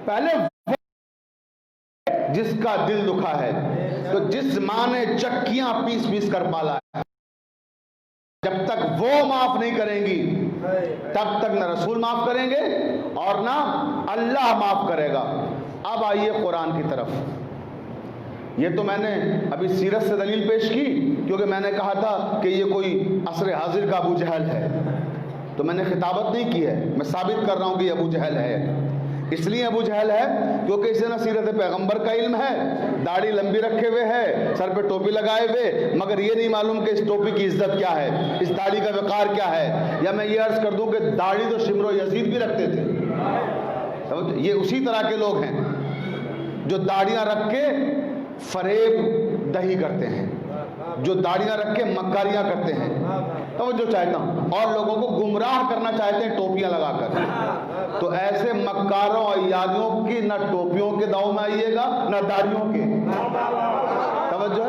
پہلے جس کا دل دکھا ہے، تو جس ماں نے چکیاں پیس پیس کر پالا ہے، جب تک وہ معاف نہیں کریں گی تب تک نہ رسول معاف کریں گے اور نہ اللہ معاف کرے گا۔ اب آئیے قرآن کی طرف۔ یہ تو میں نے ابھی سیرت سے دلیل پیش کی، کیونکہ میں نے کہا تھا کہ یہ کوئی عصر حاضر کا ابو جہل ہے، تو میں نے خطابت نہیں کی ہے، میں ثابت کر رہا ہوں کہ یہ ابو جہل ہے۔ اس لیے ابو جہل ہے کیونکہ اسے نہ سیرت پیغمبر کا علم ہے، داڑھی لمبی رکھے ہوئے ہے، سر پہ ٹوپی لگائے ہوئے، مگر یہ نہیں معلوم کہ اس ٹوپی کی عزت کیا ہے، اس داڑھی کا وقار کیا ہے۔ یا میں یہ عرض کر دوں کہ داڑھی تو شمر و یزید بھی رکھتے تھے۔ یہ اسی طرح کے لوگ ہیں جو داڑیاں رکھ کے فریب دہی کرتے ہیں، جو داڑیاں رکھ کے مکاریاں کرتے ہیں۔ توجہ چاہتا ہوں، اور لوگوں کو گمراہ کرنا چاہتے ہیں ٹوپیاں لگا کر۔ تو ایسے مکاروں اور عیادیوں کی نہ ٹوپیوں کے داؤ میں آئیے گا نہ داڑیوں کے۔ توجہ،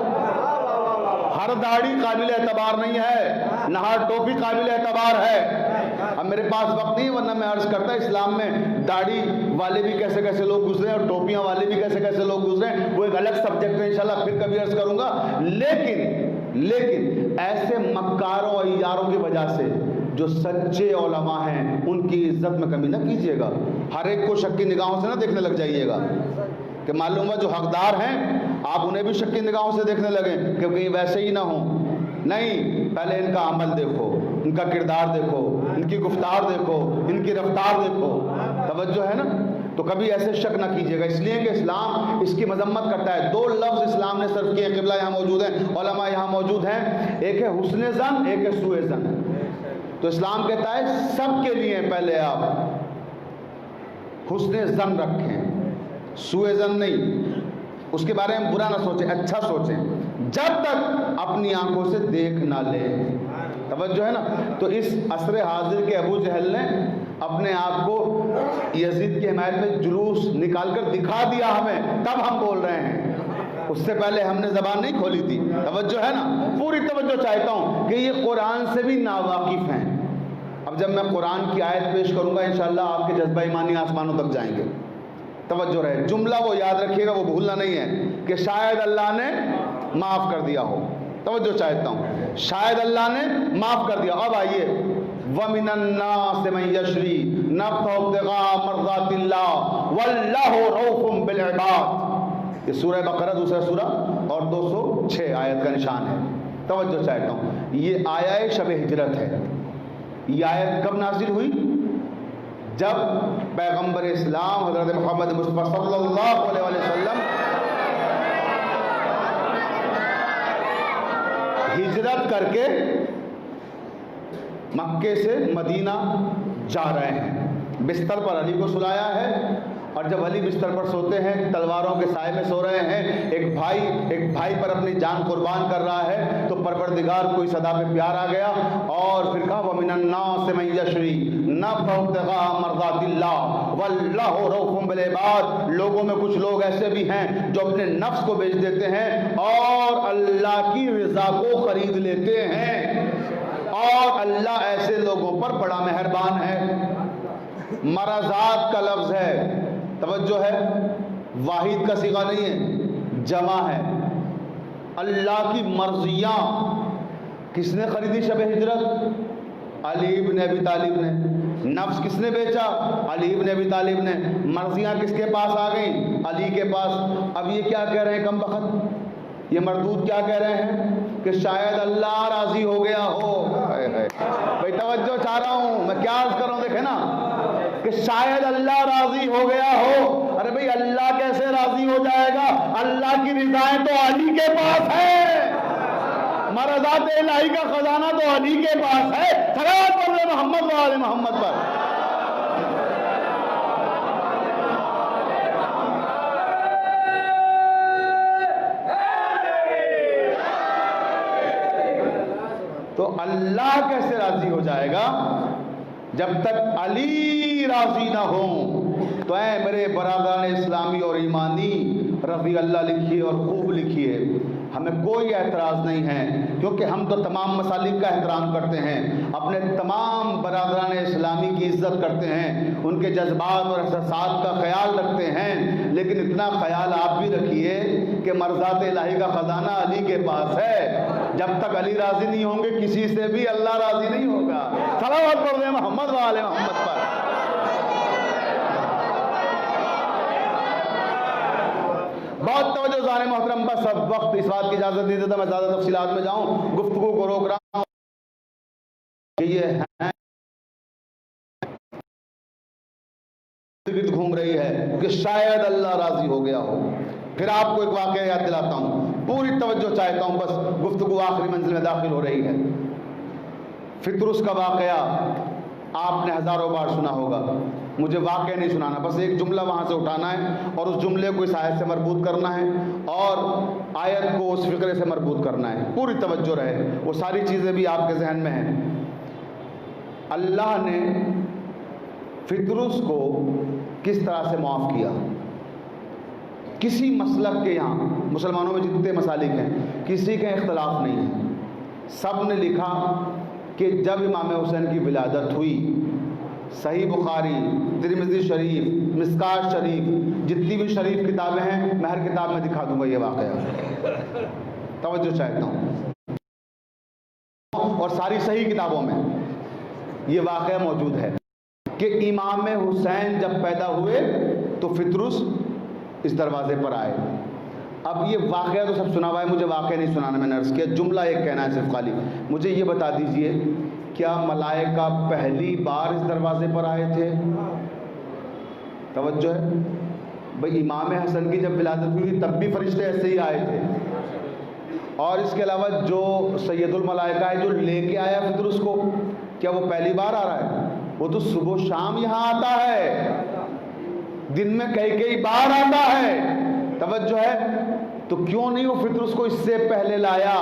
ہر داڑھی قابل اعتبار نہیں ہے، نہ ہر ٹوپی قابل اعتبار ہے۔ اب میرے پاس وقت نہیں، ورنہ میں عرض کرتا اسلام میں داڑھی والے بھی کیسے کیسے لوگ گزرے اور ٹوپیاں والے بھی کیسے کیسے لوگ گزرے، وہ ایک الگ سبجیکٹ ہے، انشاءاللہ پھر کبھی عرض کروں گا۔ لیکن ایسے مکاروں اور یاروں کی وجہ سے جو سچے علماء ہیں ان کی عزت میں کمی نہ کیجیے گا۔ ہر ایک کو شک کی نگاہوں سے نہ دیکھنے لگ جائیے گا کہ معلوم ہے جو حقدار ہیں آپ انہیں بھی شک کی نگاہوں سے دیکھنے لگیں کہ کہیں ویسے ہی نہ ہوں۔ نہیں، پہلے ان کا عمل دیکھو، ان کا کردار دیکھو، ان کی گفتار دیکھو، ان کی رفتار دیکھو۔ توجہ ہے نا؟ تو کبھی ایسے شک نہ کیجیے گا، اس لیے کہ اسلام اس کی مذمت کرتا ہے۔ دو لفظ اسلام نے صرف کیے، قبلہ یہاں موجود ہیں، علماء یہاں موجود ہیں، ایک ہے حسن ظن، ایک ہے سوء ظن۔ تو اسلام کہتا ہے سب کے لیے پہلے آپ حسن ظن رکھیں، سوء ظن نہیں، اس کے بارے میں برا نہ سوچیں، اچھا سوچیں، جب تک اپنی آنکھوں سے دیکھ نہ لیں۔ توجہ ہے نا؟ تو اس عصر حاضر کے ابو جہل نے اپنے آپ کو یزید کی حمایت میں جلوس نکال کر دکھا دیا ہمیں، تب ہم بول رہے ہیں، اس سے پہلے ہم نے زبان نہیں کھولی تھی۔ توجہ ہے نا؟ پوری توجہ چاہتا ہوں کہ یہ قرآن سے بھی ناواقف ہیں۔ اب جب میں قرآن کی آیت پیش کروں گا انشاءاللہ آپ کے جذبہ ایمانی آسمانوں تک جائیں گے۔ توجہ رہے، جملہ وہ یاد رکھیے گا، وہ بھولنا نہیں ہے کہ شاید اللہ نے معاف کر دیا ہو۔ توجہ چاہتا ہوں، شاید اللہ نے معاف کر دیا۔ اب آئیے، وَمِنَ النَّاسِ مَن يَشْرِي نَفْسَهُ ابْتِغَاءَ مَرْضَاتِ اللَّهِ وَاللَّهُ رَءُوفٌ بِالْعِبَادِ۔ یہ سورہ بقرہ دوسرا سورہ اور 206 آیت کا نشان ہے۔ توجہ چاہتا ہوں، یہ آیہ شب ہجرت ہے۔ یہ آیت کب نازل ہوئی؟ جب پیغمبر اسلام حضرت محمد مصطفیٰ صلی اللہ علیہ وسلم ہجرت کر کے مکے سے مدینہ جا رہے ہیں۔ بستر پر علی کو سلایا ہے، اور جب علی بستر پر سوتے ہیں، تلواروں کے سائے میں سو رہے ہیں، ایک بھائی پر اپنی جان قربان کر رہا ہے، تو پروردگار کو اس ادا پہ پیار آ گیا اور پھر کہا وَمِنَ النَّاسِ مَن يَشْرِي نَفْسَهُ ابْتِغَاءَ مَرْضَاتِ اللَّهِ وَاللَّهُ رَءُوفٌ بِالْعِبَادِ۔ لوگوں میں کچھ لوگ ایسے بھی ہیں جو اپنے نفس کو بیچ دیتے ہیں اور اللہ کی رضا کو خرید لیتے ہیں، اور اللہ ایسے لوگوں پر بڑا مہربان ہے۔ مرضات کا لفظ ہے، توجہ ہے، واحد کا صیغہ نہیں ہے، جمع ہے۔ اللہ کی مرضیاں کس نے خریدی شب ہجرت؟ علی ابن ابی طالب نے۔ نفس کس نے بیچا؟ علی ابن ابی طالب نے۔ مرضیاں کس کے پاس آ گئیں؟ علی کے پاس۔ اب یہ کیا کہہ رہے ہیں کم بخت؟ یہ مردود کیا کہہ رہے ہیں کہ شاید اللہ راضی ہو گیا ہو۔ بھائی توجہ چاہ رہا ہوں، میں کیا عرض کر رہا ہوں، دیکھیں نا، کہ شاید اللہ راضی ہو گیا ہو۔ ارے بھئی اللہ کیسے راضی ہو جائے گا؟ اللہ کی رضائیں تو علی کے پاس ہے، مرضات الہی کا خزانہ تو علی کے پاس ہے۔ صلوات پڑھ محمد و آل محمد پر۔ تو اللہ کیسے راضی ہو جائے گا جب تک علی راضی نہ ہوں؟ تو اے میرے برادران اسلامی اور ایمانی، رضی اللہ لکھیے اور خوب لکھیے، ہمیں کوئی اعتراض نہیں ہے، کیونکہ ہم تو تمام مسالک کا احترام کرتے ہیں، اپنے تمام برادران اسلامی کی عزت کرتے ہیں، ان کے جذبات اور احساسات کا خیال رکھتے ہیں، لیکن اتنا خیال آپ بھی رکھیے کہ مرضات الہی کا خزانہ علی کے پاس ہے، جب تک علی راضی نہیں ہوں گے کسی سے بھی اللہ راضی نہیں ہوگا۔ صلوات پڑھ دیں محمد و آل محمد پر۔ بہت توجہ زان محترم، بس اب وقت اس بات کی اجازت نہیں دیتا میں زیادہ تفصیلات میں جاؤں، گفتگو کو روک رہا ہوں کہ یہ گھوم رہی ہے کہ شاید اللہ راضی ہو گیا ہو۔ پھر آپ کو ایک واقعہ یاد دلاتا ہوں، پوری توجہ چاہتا ہوں، بس گفتگو آخری منزل میں داخل ہو رہی ہے۔ فطرس کا واقعہ آپ نے ہزاروں بار سنا ہوگا، مجھے واقعہ نہیں سنانا، بس ایک جملہ وہاں سے اٹھانا ہے اور اس جملے کو اس آیت سے مربوط کرنا ہے اور آیت کو اس فقرے سے مربوط کرنا ہے، پوری توجہ رہے، وہ ساری چیزیں بھی آپ کے ذہن میں ہیں۔ اللہ نے فطرس کو کس طرح سے معاف کیا؟ کسی مسلک کے یہاں مسلمانوں میں جتنے مسالک ہیں کسی کا اختلاف نہیں ہے، سب نے لکھا کہ جب امام حسین کی ولادت ہوئی، صحیح بخاری، ترمذی شریف، مشکوٰۃ شریف، جتنی بھی شریف کتابیں ہیں میں ہر کتاب میں دکھا دوں گا یہ واقعہ، توجہ چاہتا ہوں، اور ساری صحیح کتابوں میں یہ واقعہ موجود ہے کہ امام حسین جب پیدا ہوئے تو فطرس اس دروازے پر آئے۔ اب یہ واقعہ تو سب سنا ہوا ہے، مجھے واقعہ نہیں سنانا، میں نے عرض کیا، جملہ ایک کہنا ہے صرف خالی، مجھے یہ بتا دیجئے کیا ملائکہ پہلی بار اس دروازے پر آئے تھے؟ توجہ ہے بھئی، امام حسن کی جب ولادت ہوئی تب بھی فرشتے ایسے ہی آئے تھے، اور اس کے علاوہ جو سید الملائکہ ہے جو لے کے آیا فطرس کو، کیا وہ پہلی بار آ رہا ہے؟ وہ تو صبح و شام یہاں آتا ہے، دن میں کئی بار آتا ہے، توجہ ہے، تو کیوں نہیں وہ فطرس کو اس سے پہلے لایا؟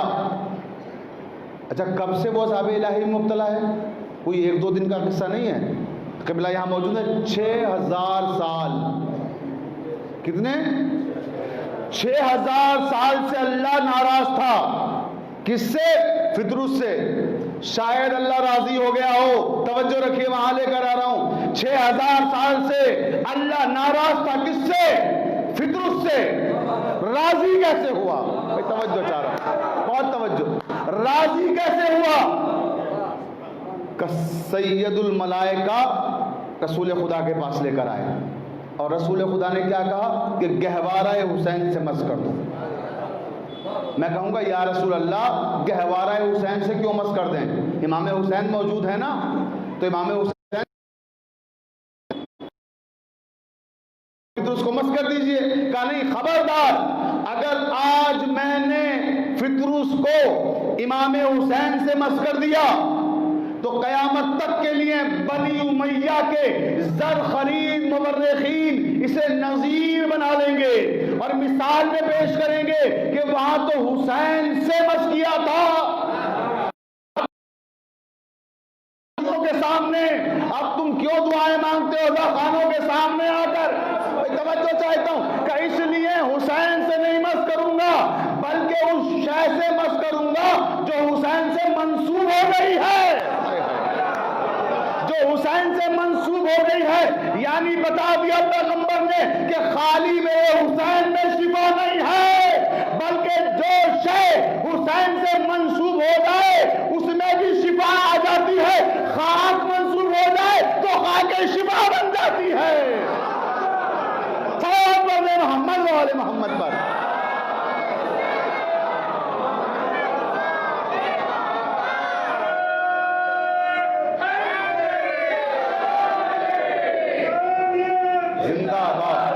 اچھا، کب سے وہ عذاب الہی میں مبتلا ہے؟ کوئی ایک دو دن کا قصہ نہیں ہے، قبلہ یہاں موجود ہے 6000 سال، کتنے؟ 6000 سال سے اللہ ناراض تھا، کس سے؟ فطرس سے، شاید اللہ راضی ہو گیا ہو، توجہ رکھیے وہاں لے کر آ رہا ہوں، 6000 سال سے اللہ ناراض تھا، کس سے؟ فطرس سے، راضی کیسے ہوا؟ بھائی توجہ چاہ رہا ہوں، بہت توجہ، راضی کیسے ہوا؟ کہ سید الملائکہ رسول خدا کے پاس لے کر آئے، اور رسول خدا نے کیا کہا کہ گہوارہ حسین سے مس کر دو۔ میں کہوں گا یا رسول اللہ گہوارہ حسین سے کیوں مس کر دیں؟ امام حسین موجود ہے نا، تو امام حسین فطرس کو مس کر دیجئے۔ کہا نہیں، خبردار، اگر آج میں نے فطرس کو امام حسین سے مس کر دیا تو قیامت تک کے لیے بنی امیہ کے زر خرید مورخین اسے نظیر بنا لیں گے اور مثال میں پیش کریں گے کہ وہاں تو حسین سے مس کیا تھا کے سامنے، اب تم کیوں دعائیں مانگتے ہو خانوں کے سامنے آ کر؟ توجہ چاہتا ہوں کہ اس لیے حسین سے نہیں مس کروں گا بلکہ اس شے سے مس کروں گا جو حسین سے منسوب ہو گئی ہے، جو حسین سے منسوب ہو گئی ہے، یعنی بتا دیا پیغمبر نے کہ خالی میرے حسین میں شفا نہیں ہے بلکہ جو شے حسین سے منسوب ہو جائے اس میں بھی شفا آ جاتی ہے، خاک منسوب ہو جائے تو خاک شفا بن جاتی ہے۔ صلوات پڑھیں محمد و آل محمد پر۔ زندہ باد،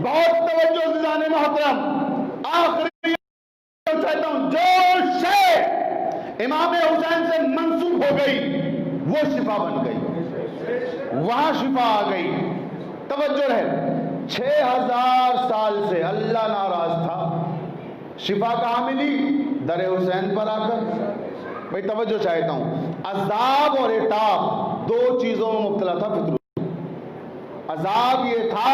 بہت توجہ زیادہ محترم، آخری چاہتا ہوں، جو شے امام حسین سے منسوب ہو گئی وہ شفا بن گئی، وہاں شفا آ گئی، توجہ رہے۔ 6000 سال سے اللہ ناراض تھا. شفا کہاں ملی؟ در حسین پر آ کر. بھائی توجہ چاہتا ہوں، عذاب اور عتاب دو چیزوں میں مبتلا تھا فطرت. عذاب یہ تھا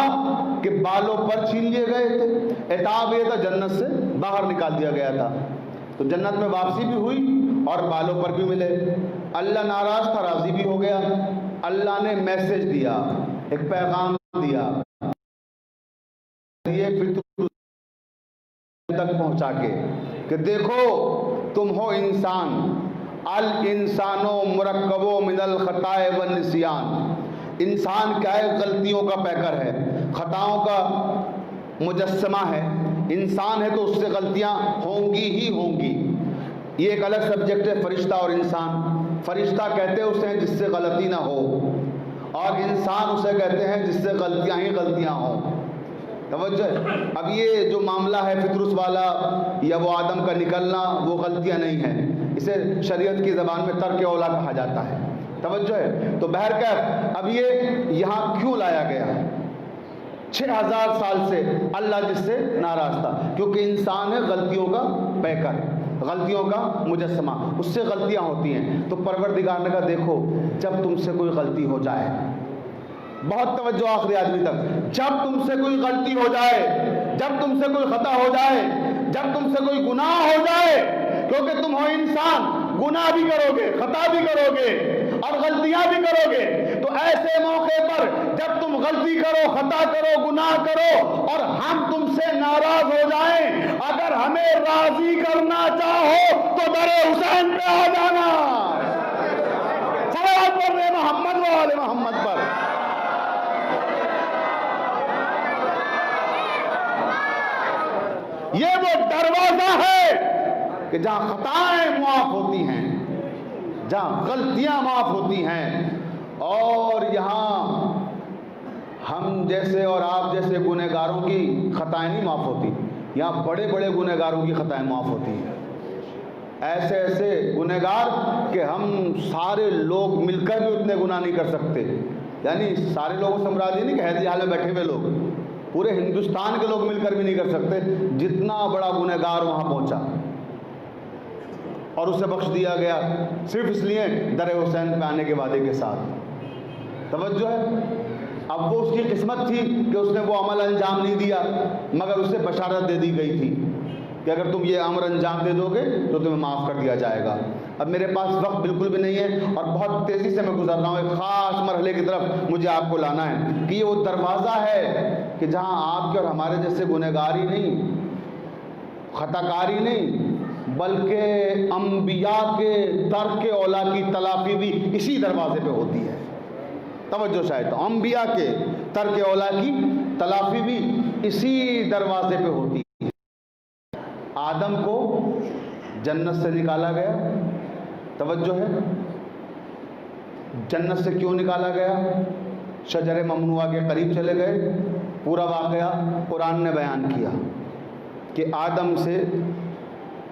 کہ بالوں پر چھین لیے گئے تھے، عتاب یہ تھا جنت سے باہر نکال دیا گیا تھا. تو جنت میں واپسی بھی ہوئی اور بالوں پر بھی ملے. اللہ ناراض تھا، راضی بھی ہو گیا. اللہ نے میسج دیا، ایک پیغام دیا، یہ فطرت تک پہنچا کے کہ دیکھو تم ہو انسان، الانسان مرکب من الخطاء والنسیان. انسان کیا ہے؟ غلطیوں کا پیکر ہے، خطاؤں کا مجسمہ ہے. انسان ہے تو اس سے غلطیاں ہوں گی ہی ہوں گی. یہ ایک الگ سبجیکٹ ہے، فرشتہ اور انسان. فرشتہ کہتے ہیں اسے جس سے غلطی نہ ہو، اور انسان اسے کہتے ہیں جس سے غلطیاں ہی غلطیاں ہوں. توجہ. اب یہ جو معاملہ ہے فطرت والا یا وہ آدم کا نکلنا، وہ غلطیاں نہیں ہیں، اسے شریعت کی زبان میں ترک اولا کہا جاتا ہے. توجہ ہے. تو بہرکیف اب یہ یہاں کیوں لایا گیا؟ 6000 سال سے اللہ جس سے ناراض تھا، کیونکہ انسان ہے غلطیوں کا پیکر، غلطیوں کا مجسمہ، اس سے غلطیاں ہوتی ہیں. تو پروردگار نے کہا دیکھو جب تم سے کوئی غلطی ہو جائے، بہت توجہ آخری آدمی تک، جب تم سے کوئی غلطی ہو جائے، جب تم سے کوئی خطا ہو جائے، جب تم سے کوئی گناہ ہو جائے، کیونکہ تم ہو انسان، گناہ بھی کرو گے، خطا بھی کرو گے اور غلطیاں بھی کرو گے. تو ایسے موقع پر جب تم غلطی کرو، خطا کرو، گناہ کرو اور ہم تم سے ناراض ہو جائیں، اگر ہمیں راضی کرنا چاہو تو در حسین پہ آ جانا. صلوات پڑھ رہے محمد و آل محمد پر. یہ وہ دروازہ ہے کہ جہاں خطائیں معاف ہوتی ہیں، جہاں غلطیاں معاف ہوتی ہیں، اور یہاں ہم جیسے اور آپ جیسے گنہگاروں کی خطائیں نہیں معاف ہوتی. یہاں بڑے بڑے گنہگاروں کی خطائیں معاف ہوتی ہیں. ایسے ایسے گنہگار کہ ہم سارے لوگ مل کر بھی اتنے گناہ نہیں کر سکتے. یعنی سارے لوگوں سے مراد یہ نہیں کہ حیدری حال میں بیٹھے ہوئے لوگ، پورے ہندوستان کے لوگ مل کر بھی نہیں کر سکتے جتنا بڑا گنہگار وہاں پہنچا، اور اسے بخش دیا گیا صرف اس لیے در حسین پہ آنے کے وعدے کے ساتھ. توجہ ہے. اب وہ اس کی قسمت تھی کہ اس نے وہ عمل انجام نہیں دیا، مگر اسے بشارت دے دی گئی تھی کہ اگر تم یہ امر انجام دے دو گے تو تمہیں معاف کر دیا جائے گا. اب میرے پاس وقت بالکل بھی نہیں ہے اور بہت تیزی سے میں گزر رہا ہوں. ایک خاص مرحلے کی طرف مجھے آپ کو لانا ہے کہ یہ وہ دروازہ ہے کہ جہاں آپ کے اور ہمارے جیسے گنہگار ہی نہیں، خطا کاری نہیں، بلکہ انبیاء کے ترک اولا کی تلافی بھی اسی دروازے پہ ہوتی ہے. توجہ شاید انبیاء کے ترک اولا کی تلافی بھی اسی دروازے پہ ہوتی ہے. آدم کو جنت سے نکالا گیا. توجہ ہے. جنت سے کیوں نکالا گیا؟ شجر ممنوعہ کے قریب چلے گئے. پورا واقعہ قرآن نے بیان کیا کہ آدم سے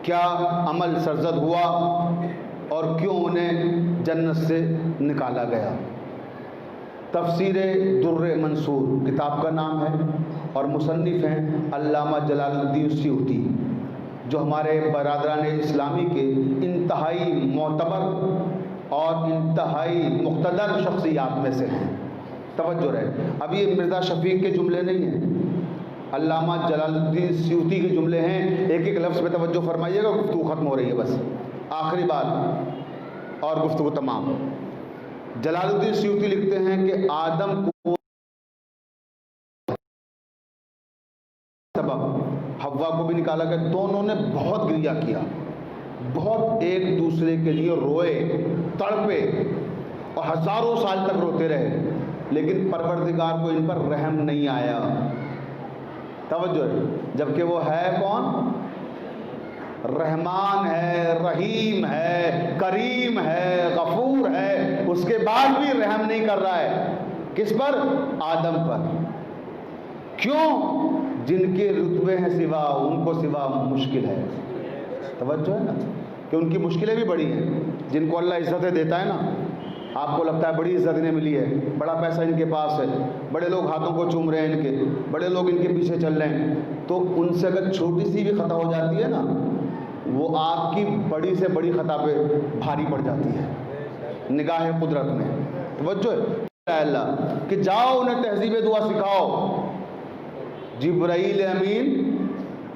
کیا عمل سرزد ہوا اور کیوں انہیں جنت سے نکالا گیا. تفسیر در منصور کتاب کا نام ہے اور مصنف ہیں علامہ جلال الدین سیوطی، جو ہمارے برادران اسلامی کے انتہائی معتبر اور انتہائی مقتدر شخصیات میں سے ہیں. توجہ رہے. اب یہ مرزا شفیق کے جملے نہیں ہیں، علامہ جلال الدین سیوطی کے جملے ہیں. ایک ایک لفظ پہ توجہ فرمائیے گا، گفتگو ختم ہو رہی ہے بس، آخری بات اور گفتگو تمام. جلال الدین سیوطی لکھتے ہیں کہ آدم کو سبب حوا کو بھی نکالا گیا. دونوں نے بہت گریہ کیا، بہت ایک دوسرے کے لیے روئے، تڑپے اور ہزاروں سال تک روتے رہے، لیکن پروردگار کو ان پر رحم نہیں آیا. توجہ، جبکہ وہ ہے کون؟ رحمان ہے، رحیم ہے، کریم ہے، غفور ہے، اس کے بعد بھی رحم نہیں کر رہا ہے. کس پر؟ آدم پر. کیوں؟ جن کے رتبے ہیں سوا، ان کو سوا مشکل ہے. توجہ ہے نا کہ ان کی مشکلیں بھی بڑی ہیں. جن کو اللہ عزتیں دیتا ہے نا، آپ کو لگتا ہے بڑی عزت انہیں ملی ہے، بڑا پیسہ ان کے پاس ہے، بڑے لوگ ہاتھوں کو چوم رہے ہیں ان کے، بڑے لوگ ان کے پیچھے چل رہے ہیں، تو ان سے اگر چھوٹی سی بھی خطا ہو جاتی ہے نا، وہ آپ کی بڑی سے بڑی خطا پہ بھاری پڑ جاتی ہے نگاہ قدرت میں۔ توجہ ہے اللہ کہ جاؤ انہیں تہذیب دعا سکھاؤ۔ جبرائیل امین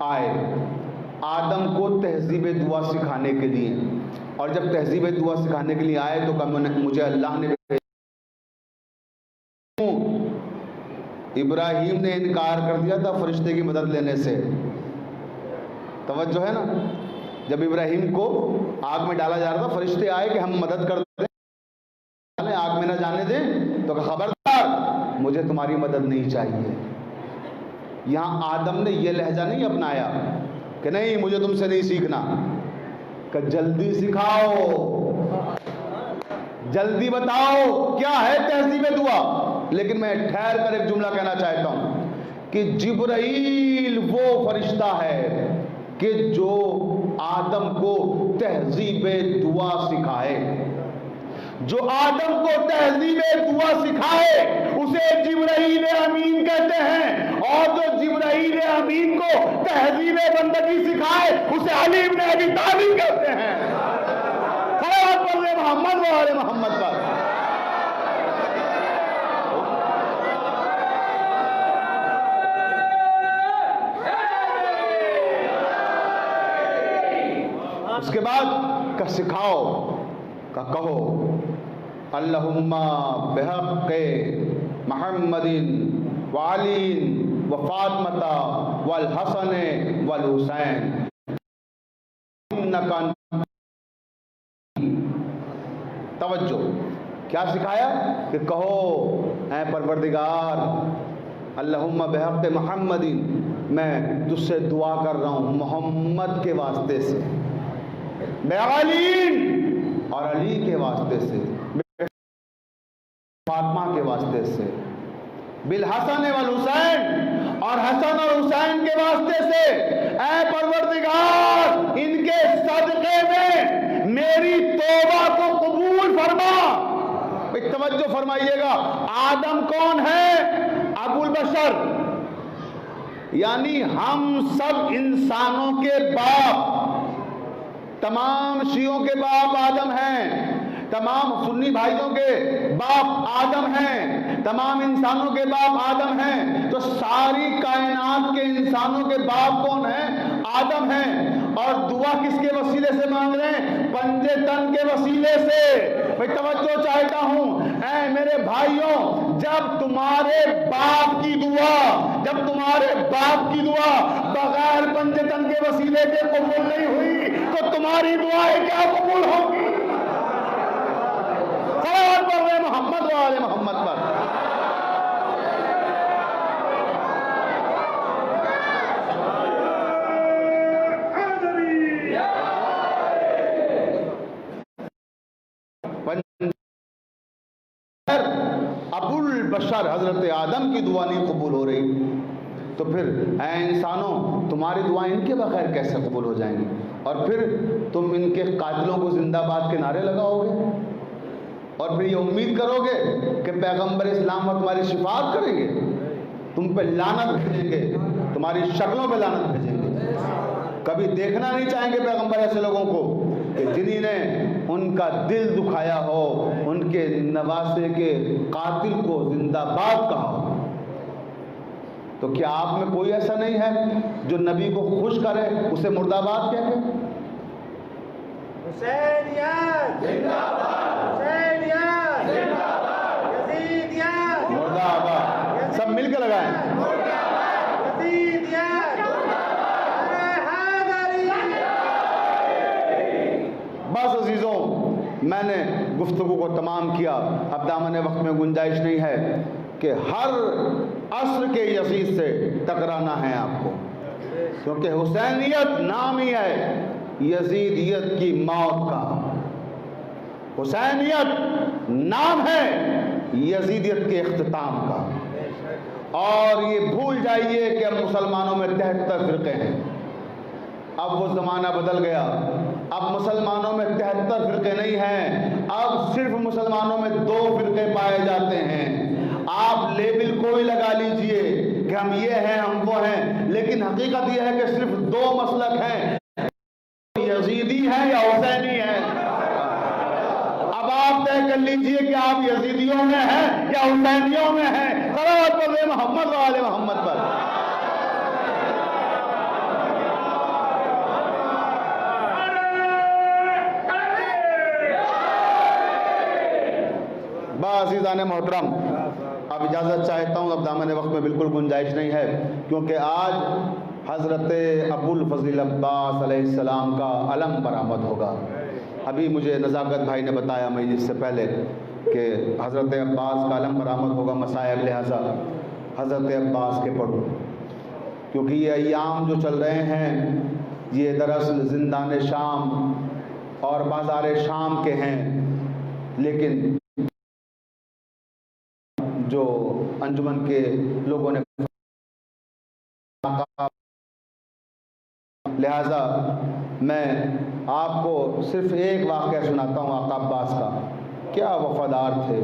آئے آدم کو تہذیب دعا سکھانے کے لیے، اور جب تہذیب دعا سکھانے کے لیے آئے تو کہا مجھے اللہ نے بھیجا۔ ابراہیم نے انکار کر دیا تھا فرشتے کی مدد لینے سے، توجہ ہے نا، جب ابراہیم کو آگ میں ڈالا جا رہا تھا، فرشتے آئے کہ ہم مدد کر دیں، آگ میں نہ جانے دیں، تو خبردار مجھے تمہاری مدد نہیں چاہیے۔ یہاں آدم نے یہ لہجہ نہیں اپنایا کہ نہیں مجھے تم سے نہیں سیکھنا، کہ جلدی سکھاؤ، جلدی بتاؤ کیا ہے تہذیب دعا۔ لیکن میں ٹھہر کر ایک جملہ کہنا چاہتا ہوں کہ جبرائیل وہ فرشتہ ہے کہ جو آدم کو تہذیب دعا سکھائے، جو آدم کو تہذیب دعا سکھائے اسے جبرائیل امین کہتے ہیں، اور جو جبرائیل امین کو تہذیب بندگی سکھائے اسے علی ابن ابی طالب کہتے ہیں۔ صلوات پڑھ محمد و آل محمد پر۔ اس کے بعد کہ سکھاؤ، کہ کہو اللہم بحق محمد وعلی وفاطمہ والحسن والحسین انکا۔ توجہ، کیا سکھایا کہ کہو اے پروردگار اللہم بحق محمد، میں تجھ سے دعا کر رہا ہوں محمد کے واسطے سے، بعلی اور علی کے واسطے سے، فاطمہ کے واسطے سے، بالحسن والحسین اور حسن اور حسین کے واسطے سے، اے پروردگار ان کے صدقے میں میری توبہ کو قبول فرما۔ توجہ فرمائیے گا، آدم کون ہے؟ ابو البشر، یعنی ہم سب انسانوں کے باپ، تمام شیعوں کے باپ آدم ہیں، تمام سنی بھائیوں کے باپ آدم ہیں، تمام انسانوں کے باپ آدم ہیں، تو ساری کائنات کے انسانوں کے باپ کون ہیں؟ آدم ہیں۔ اور دعا کس کے وسیلے سے مانگ رہے ہیں؟ پنجے تن کے وسیلے سے۔ میں توجہ چاہتا ہوں اے میرے بھائیوں، جب تمہارے باپ کی دعا بغیر پنجے تن کے وسیلے کے قبول نہیں ہوئی تو تمہاری دعائیں کیا قبول ہوگی؟ صلوات پڑھ رہے محمد و آل محمد پر۔ ابو البشر حضرت آدم کی دعا نہیں قبول ہو رہی تو پھر اے انسانوں تمہاری دعائیں ان کے بغیر کیسے قبول ہو جائیں گی؟ اور پھر تم ان کے قاتلوں کو زندہ باد کے نعرے لگاؤ گے، اور پھر یہ امید کرو گے کہ پیغمبر اسلام اور تمہاری شفاعت کریں گے، تم پہ لعنت بھیجیں گے، تمہاری شکلوں پہ لعنت بھیجیں گے۔ کبھی دیکھنا نہیں چاہیں گے پیغمبر ایسے لوگوں کو کہ جنہی نے ان کا دل دکھایا ہو، ان کے نواسے کے قاتل کو زندہ باد کہا ہو۔ تو کیا آپ میں کوئی ایسا نہیں ہے جو نبی کو خوش کرے اسے مردہ آباد کہہ کے؟ حسینیت زندہ باد، حسینیت زندہ باد، یزیدیت مردہ آباد، سب مل کے لگائیں۔ یزیدیت بس عزیزوں، میں نے گفتگو کو تمام کیا، اب دامن وقت میں گنجائش نہیں ہے کہ ہر عصر کے یزید سے ٹکرانا ہے آپ کو، کیونکہ حسینیت نام ہی ہے یزیدیت کی موت کا، حسینیت نام ہے یزیدیت کے اختتام کا۔ اور یہ بھول جائیے کہ اب مسلمانوں میں 73 فرقے ہیں، اب وہ زمانہ بدل گیا۔ اب مسلمانوں میں 73 فرقے نہیں ہیں، اب صرف مسلمانوں میں 2 فرقے پائے جاتے ہیں۔ آپ لیبل کوئی لگا لیجئے کہ ہم یہ ہیں ہم وہ ہیں، لیکن حقیقت یہ ہے کہ صرف 2 مسلک ہیں، یزیدی ہیں یا حسینی ہیں۔ اب آپ طے کر لیجئے کہ آپ یزیدیوں میں ہیں یا حسینیوں میں ہیں۔ صلوات پر محمد و آل محمد پر۔ عزیزان محترم، اب اجازت چاہتا ہوں، اب دامن وقت میں بالکل گنجائش نہیں ہے، کیونکہ آج حضرت ابو الفضل عباس علیہ السلام کا علم برآمد ہوگا۔ ابھی مجھے نزاکت بھائی نے بتایا مجلس سے پہلے کہ حضرت عباس کا علم برآمد ہوگا مسائب، لہٰذا حضرت عباس کے پڑھو، کیونکہ یہ ایام جو چل رہے ہیں یہ دراصل زندان شام اور بازار شام کے ہیں، لیکن جو انجمن کے لوگوں نے لہذا میں آپ کو صرف ایک واقعہ سناتا ہوں آقا عباس کا۔ کیا وفادار تھے،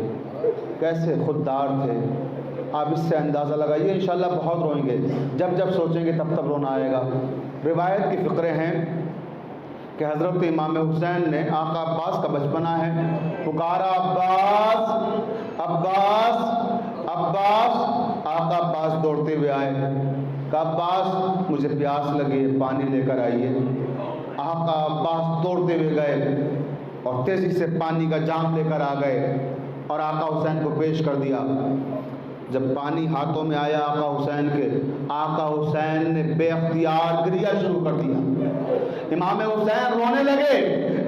کیسے خوددار تھے، آپ اس سے اندازہ لگائیے۔ انشاءاللہ بہت روئیں گے، جب جب سوچیں گے تب تب رونا آئے گا۔ روایت کی فقرے ہیں کہ حضرت امام حسین نے آقا عباس کا بچپنا ہے، پکارا عباس عباس عباس، آقا عباس دوڑتے ہوئے آئے، کہا عباس مجھے پیاس لگی ہے، پانی لے کر آئیے۔ آقا عباس دوڑتے ہوئے گئے اور تیزی سے پانی کا جام لے کر آ گئے اور آقا حسین کو پیش کر دیا۔ جب پانی ہاتھوں میں آیا آقا حسین کے، آقا حسین نے بے اختیار گریہ شروع کر دیا۔ امام حسین رونے لگے،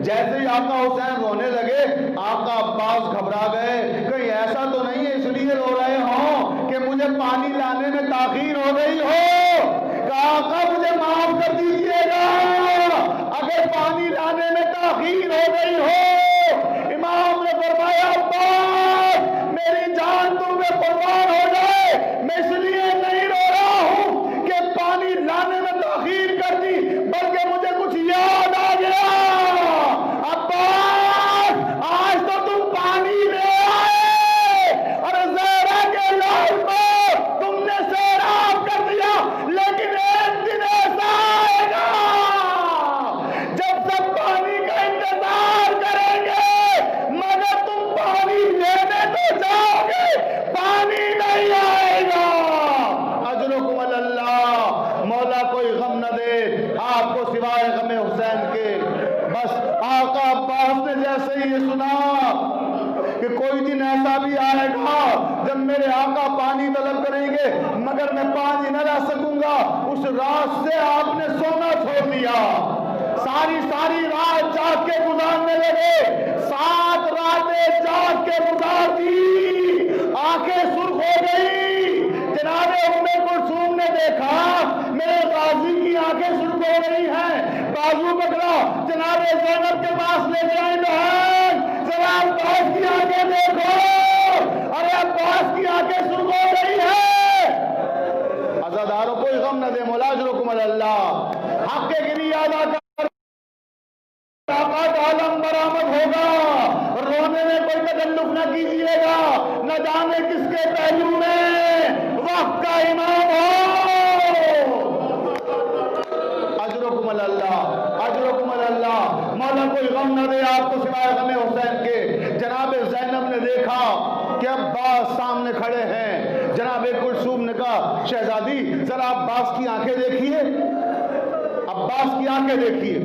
جیسے ہی آقا حسین رونے لگے آقا عباس گھبرا گئے، کہیں ایسا تو نہیں ہے اس لیے رو رہے ہوں کہ مجھے پانی لانے میں تاخیر ہو گئی ہو؟ کہا آقا مجھے معاف کر دیجئے گا اگر پانی لانے میں تاخیر ہو گئی ہو۔ امام نے فرمایا عباس میری جان تم میں قربان ہو جائے، میں اس لیے نہیں رو رہا ہوں کہ پانی لانے میں تاخیر کر دی، بلکہ مجھے کچھ یاد آ گیا۔ عباس آج تو تم پانی لے آئے اور زہرا کے لال کو تم نے سیراب کر دیا، لیکن ایک دن ایسا آئے گا جب سب پانی کا انتظار کریں گے مگر تم پانی لینے تو جاؤ گے، پانی نہیں آئے گا۔ اجرکم اللہ، مولا کوئی غم نہ دے آپ کو سوائے غم حسین کے۔ بس آقا عباس نے جیسے ہی یہ سنا کہ کوئی دن ایسا بھی آئے گا جب میرے آقا پانی طلب کریں گے مگر میں پانی نہ لا سکوں گا، اس رات سے آپ نے سونا چھوڑ دیا، ساری رات جاگ کے گزارنے لگے، 7 راتیں جاگ کے گزار دی، آنکھیں سرخ ہو گئی۔ جناب ام کلثوم نے دیکھا میرے غازی کی آنکھیں سرخ ہو رہی ہیں، بازو پکڑا، جناب زینب کے پاس لے جائیں، بہن ذرا عباس کی آنکھیں دیکھو، ارے عباس کی آنکھیں سرخ ہو رہی ہیں۔ عزاداروں کوئی غم نہ دے، مولا اجرکم اللہ، حق کے گری ادا کر، عالم برآمد ہوگا، رونے میں کوئی تکلف نہ کیجیے گا، نہ جانے کس کے پہلو میں وقت کا امام ہو۔ اجرکم اللہ، اجرکم اللہ، مولا کوئی غم نہ دے آپ کو سوائے غم حسین کے۔ جناب زینب نے دیکھا کہ عباس سامنے کھڑے ہیں، جناب کلثوم نے کہا شہزادی ذرا عباس کی آنکھیں دیکھیے، عباس کی آنکھیں دیکھیے۔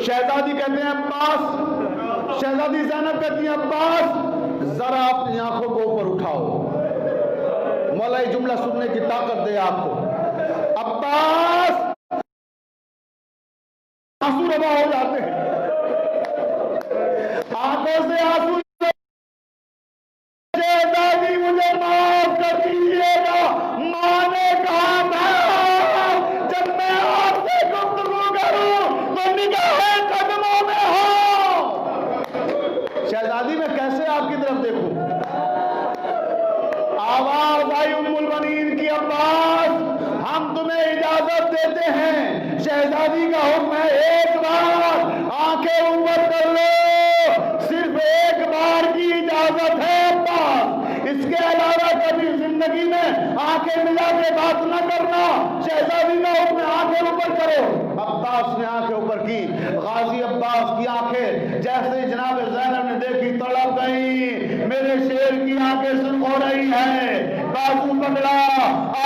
شہزادی کہتے ہیں عباس، شہزادی زینب کہتی ہیں عباس ذرا اپنی آنکھوں کو اوپر اٹھاؤ، مولا یہ جملہ سننے کی طاقت دے آپ کو۔ عباس آنسو روا ہو جاتے ہیں، آنکھوں سے آنسو، شہزادی مجھے معاف کر دیجیے گا، ماں نے کہا جب میں آپ سے گفتگو کروں تو نگاہیں قدموں میں ہو۔ شہزادی میں کیسے آپ کی طرف دیکھوں؟ آواز آئی ام المؤمنین کی، عباس ہم تمہیں اجازت دیتے ہیں، شہزادی کا حکم ہے ایک بار آنکھیں اوپر کر لو، صرف ایک بار کی اجازت ہے عباس، اس کے علاوہ کبھی زندگی میں آنکھیں ملا کے بات نہ کرنا، شہزادی کا حکم ہے آنکھیں اوپر کرو۔ عباس نے آنکھیں اوپر کی، غازی عباس کی آنکھیں جیسے جناب زینب نے دیکھی تڑپ گئی، میرے شیر کی آنکھیں سرخ ہو رہی ہیں، بازو پکڑا،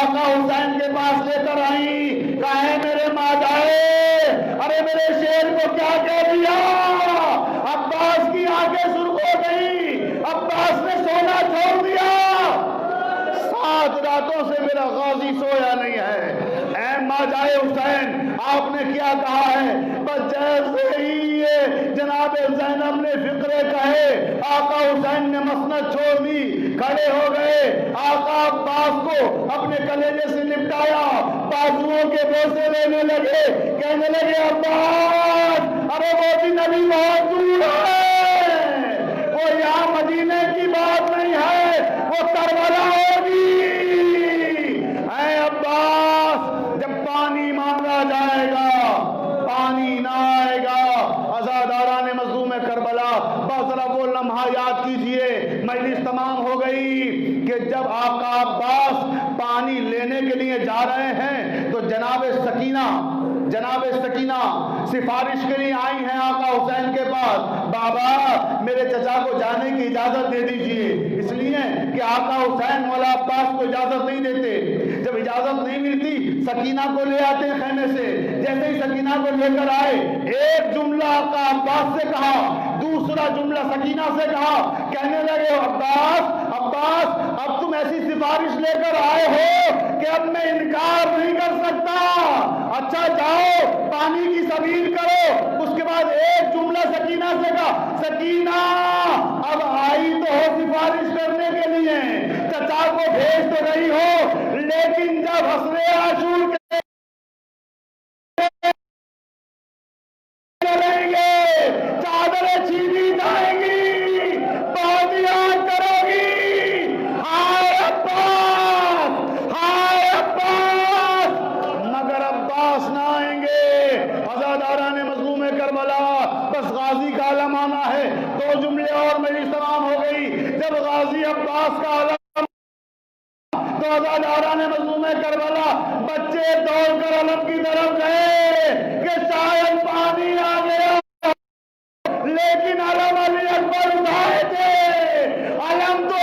آقا حسین کے پاس لے کر آئی، کہا ہے میرے ماں جائے، ارے میرے شیر کو کیا کہہ دیا؟ عباس کی آنکھیں سرخ ہو گئی، عباس نے سونا چھوڑ دیا، 7 راتوں سے میرا غازی سویا نہیں ہے، اے ماجائے حسین آپ نے کیا کہا ہے؟ بس جیسے ہی یہ جناب زینب نے فقرے کہے، آقا حسین نے مسند چھوڑ دی، کھڑے ہو گئے، آقا عباس کو اپنے کلیجے سے لپٹایا، بازوؤں کے بوسے لینے لگے، کہنے لگے عباس ارے وہ بھی نبی بہت دور ہے، وہ یہاں مدینے کی بات نہیں ہے، وہ کربلا ہوگی، اے عباس جب پانی مانگا جائے گا پانی نہ آئے گا، عزاداران مظلوم کربلا بس ذرا وہ لمحہ یاد کیجئے، مجلس تمام ہو گئی کہ جب آقا عباس پانی لینے کے لیے جا رہے ہیں تو جناب سکینہ سفارش کے لیے آئی ہیں آقا حسین کے پاس، بابا میرے چچا کو جانے کی اجازت دے دیجئے، اس لیے کہ آقا حسین مولا عباس کو اجازت نہیں دیتے، جب اجازت نہیں ملتی سکینہ کو لے آتے ہیں خیمے سے، جیسے ہی سکینہ کو لے کر آئے ایک جملہ آقا عباس سے کہا، دوسرا جملہ سکینہ سے کہا، کہنے لگے عباس اب تم ایسی سفارش لے کر آئے ہو کہ اب میں انکار نہیں کر سکتا، اچھا جاؤ پانی کی سبیل کرو، اس کے بعد ایک جملہ سکینہ سے کہا، سکینہ اب آئی تو ہو سفارش کرنے کے لیے، چچا کو بھیج تو رہی ہو، لیکن جب حسن عاشور کے کریں گے چادریں چھینی جائیں گی، بازیاں کرو گی، ہائے عباس، مگر عباس نہ آئیں گے، عزاداران مظلوم کربلا بس غازی کا علم آنا ہے، 2 جملے اور مجلس تمام ہو گئی، جب غازی عباس کا علم تو عزاداران مظلوم کربلا بچے دوڑ کر علم کی طرف گئے کہ شاید پانی آ گیا، لیکن علم علی اکبر اٹھائے تھے، علم تو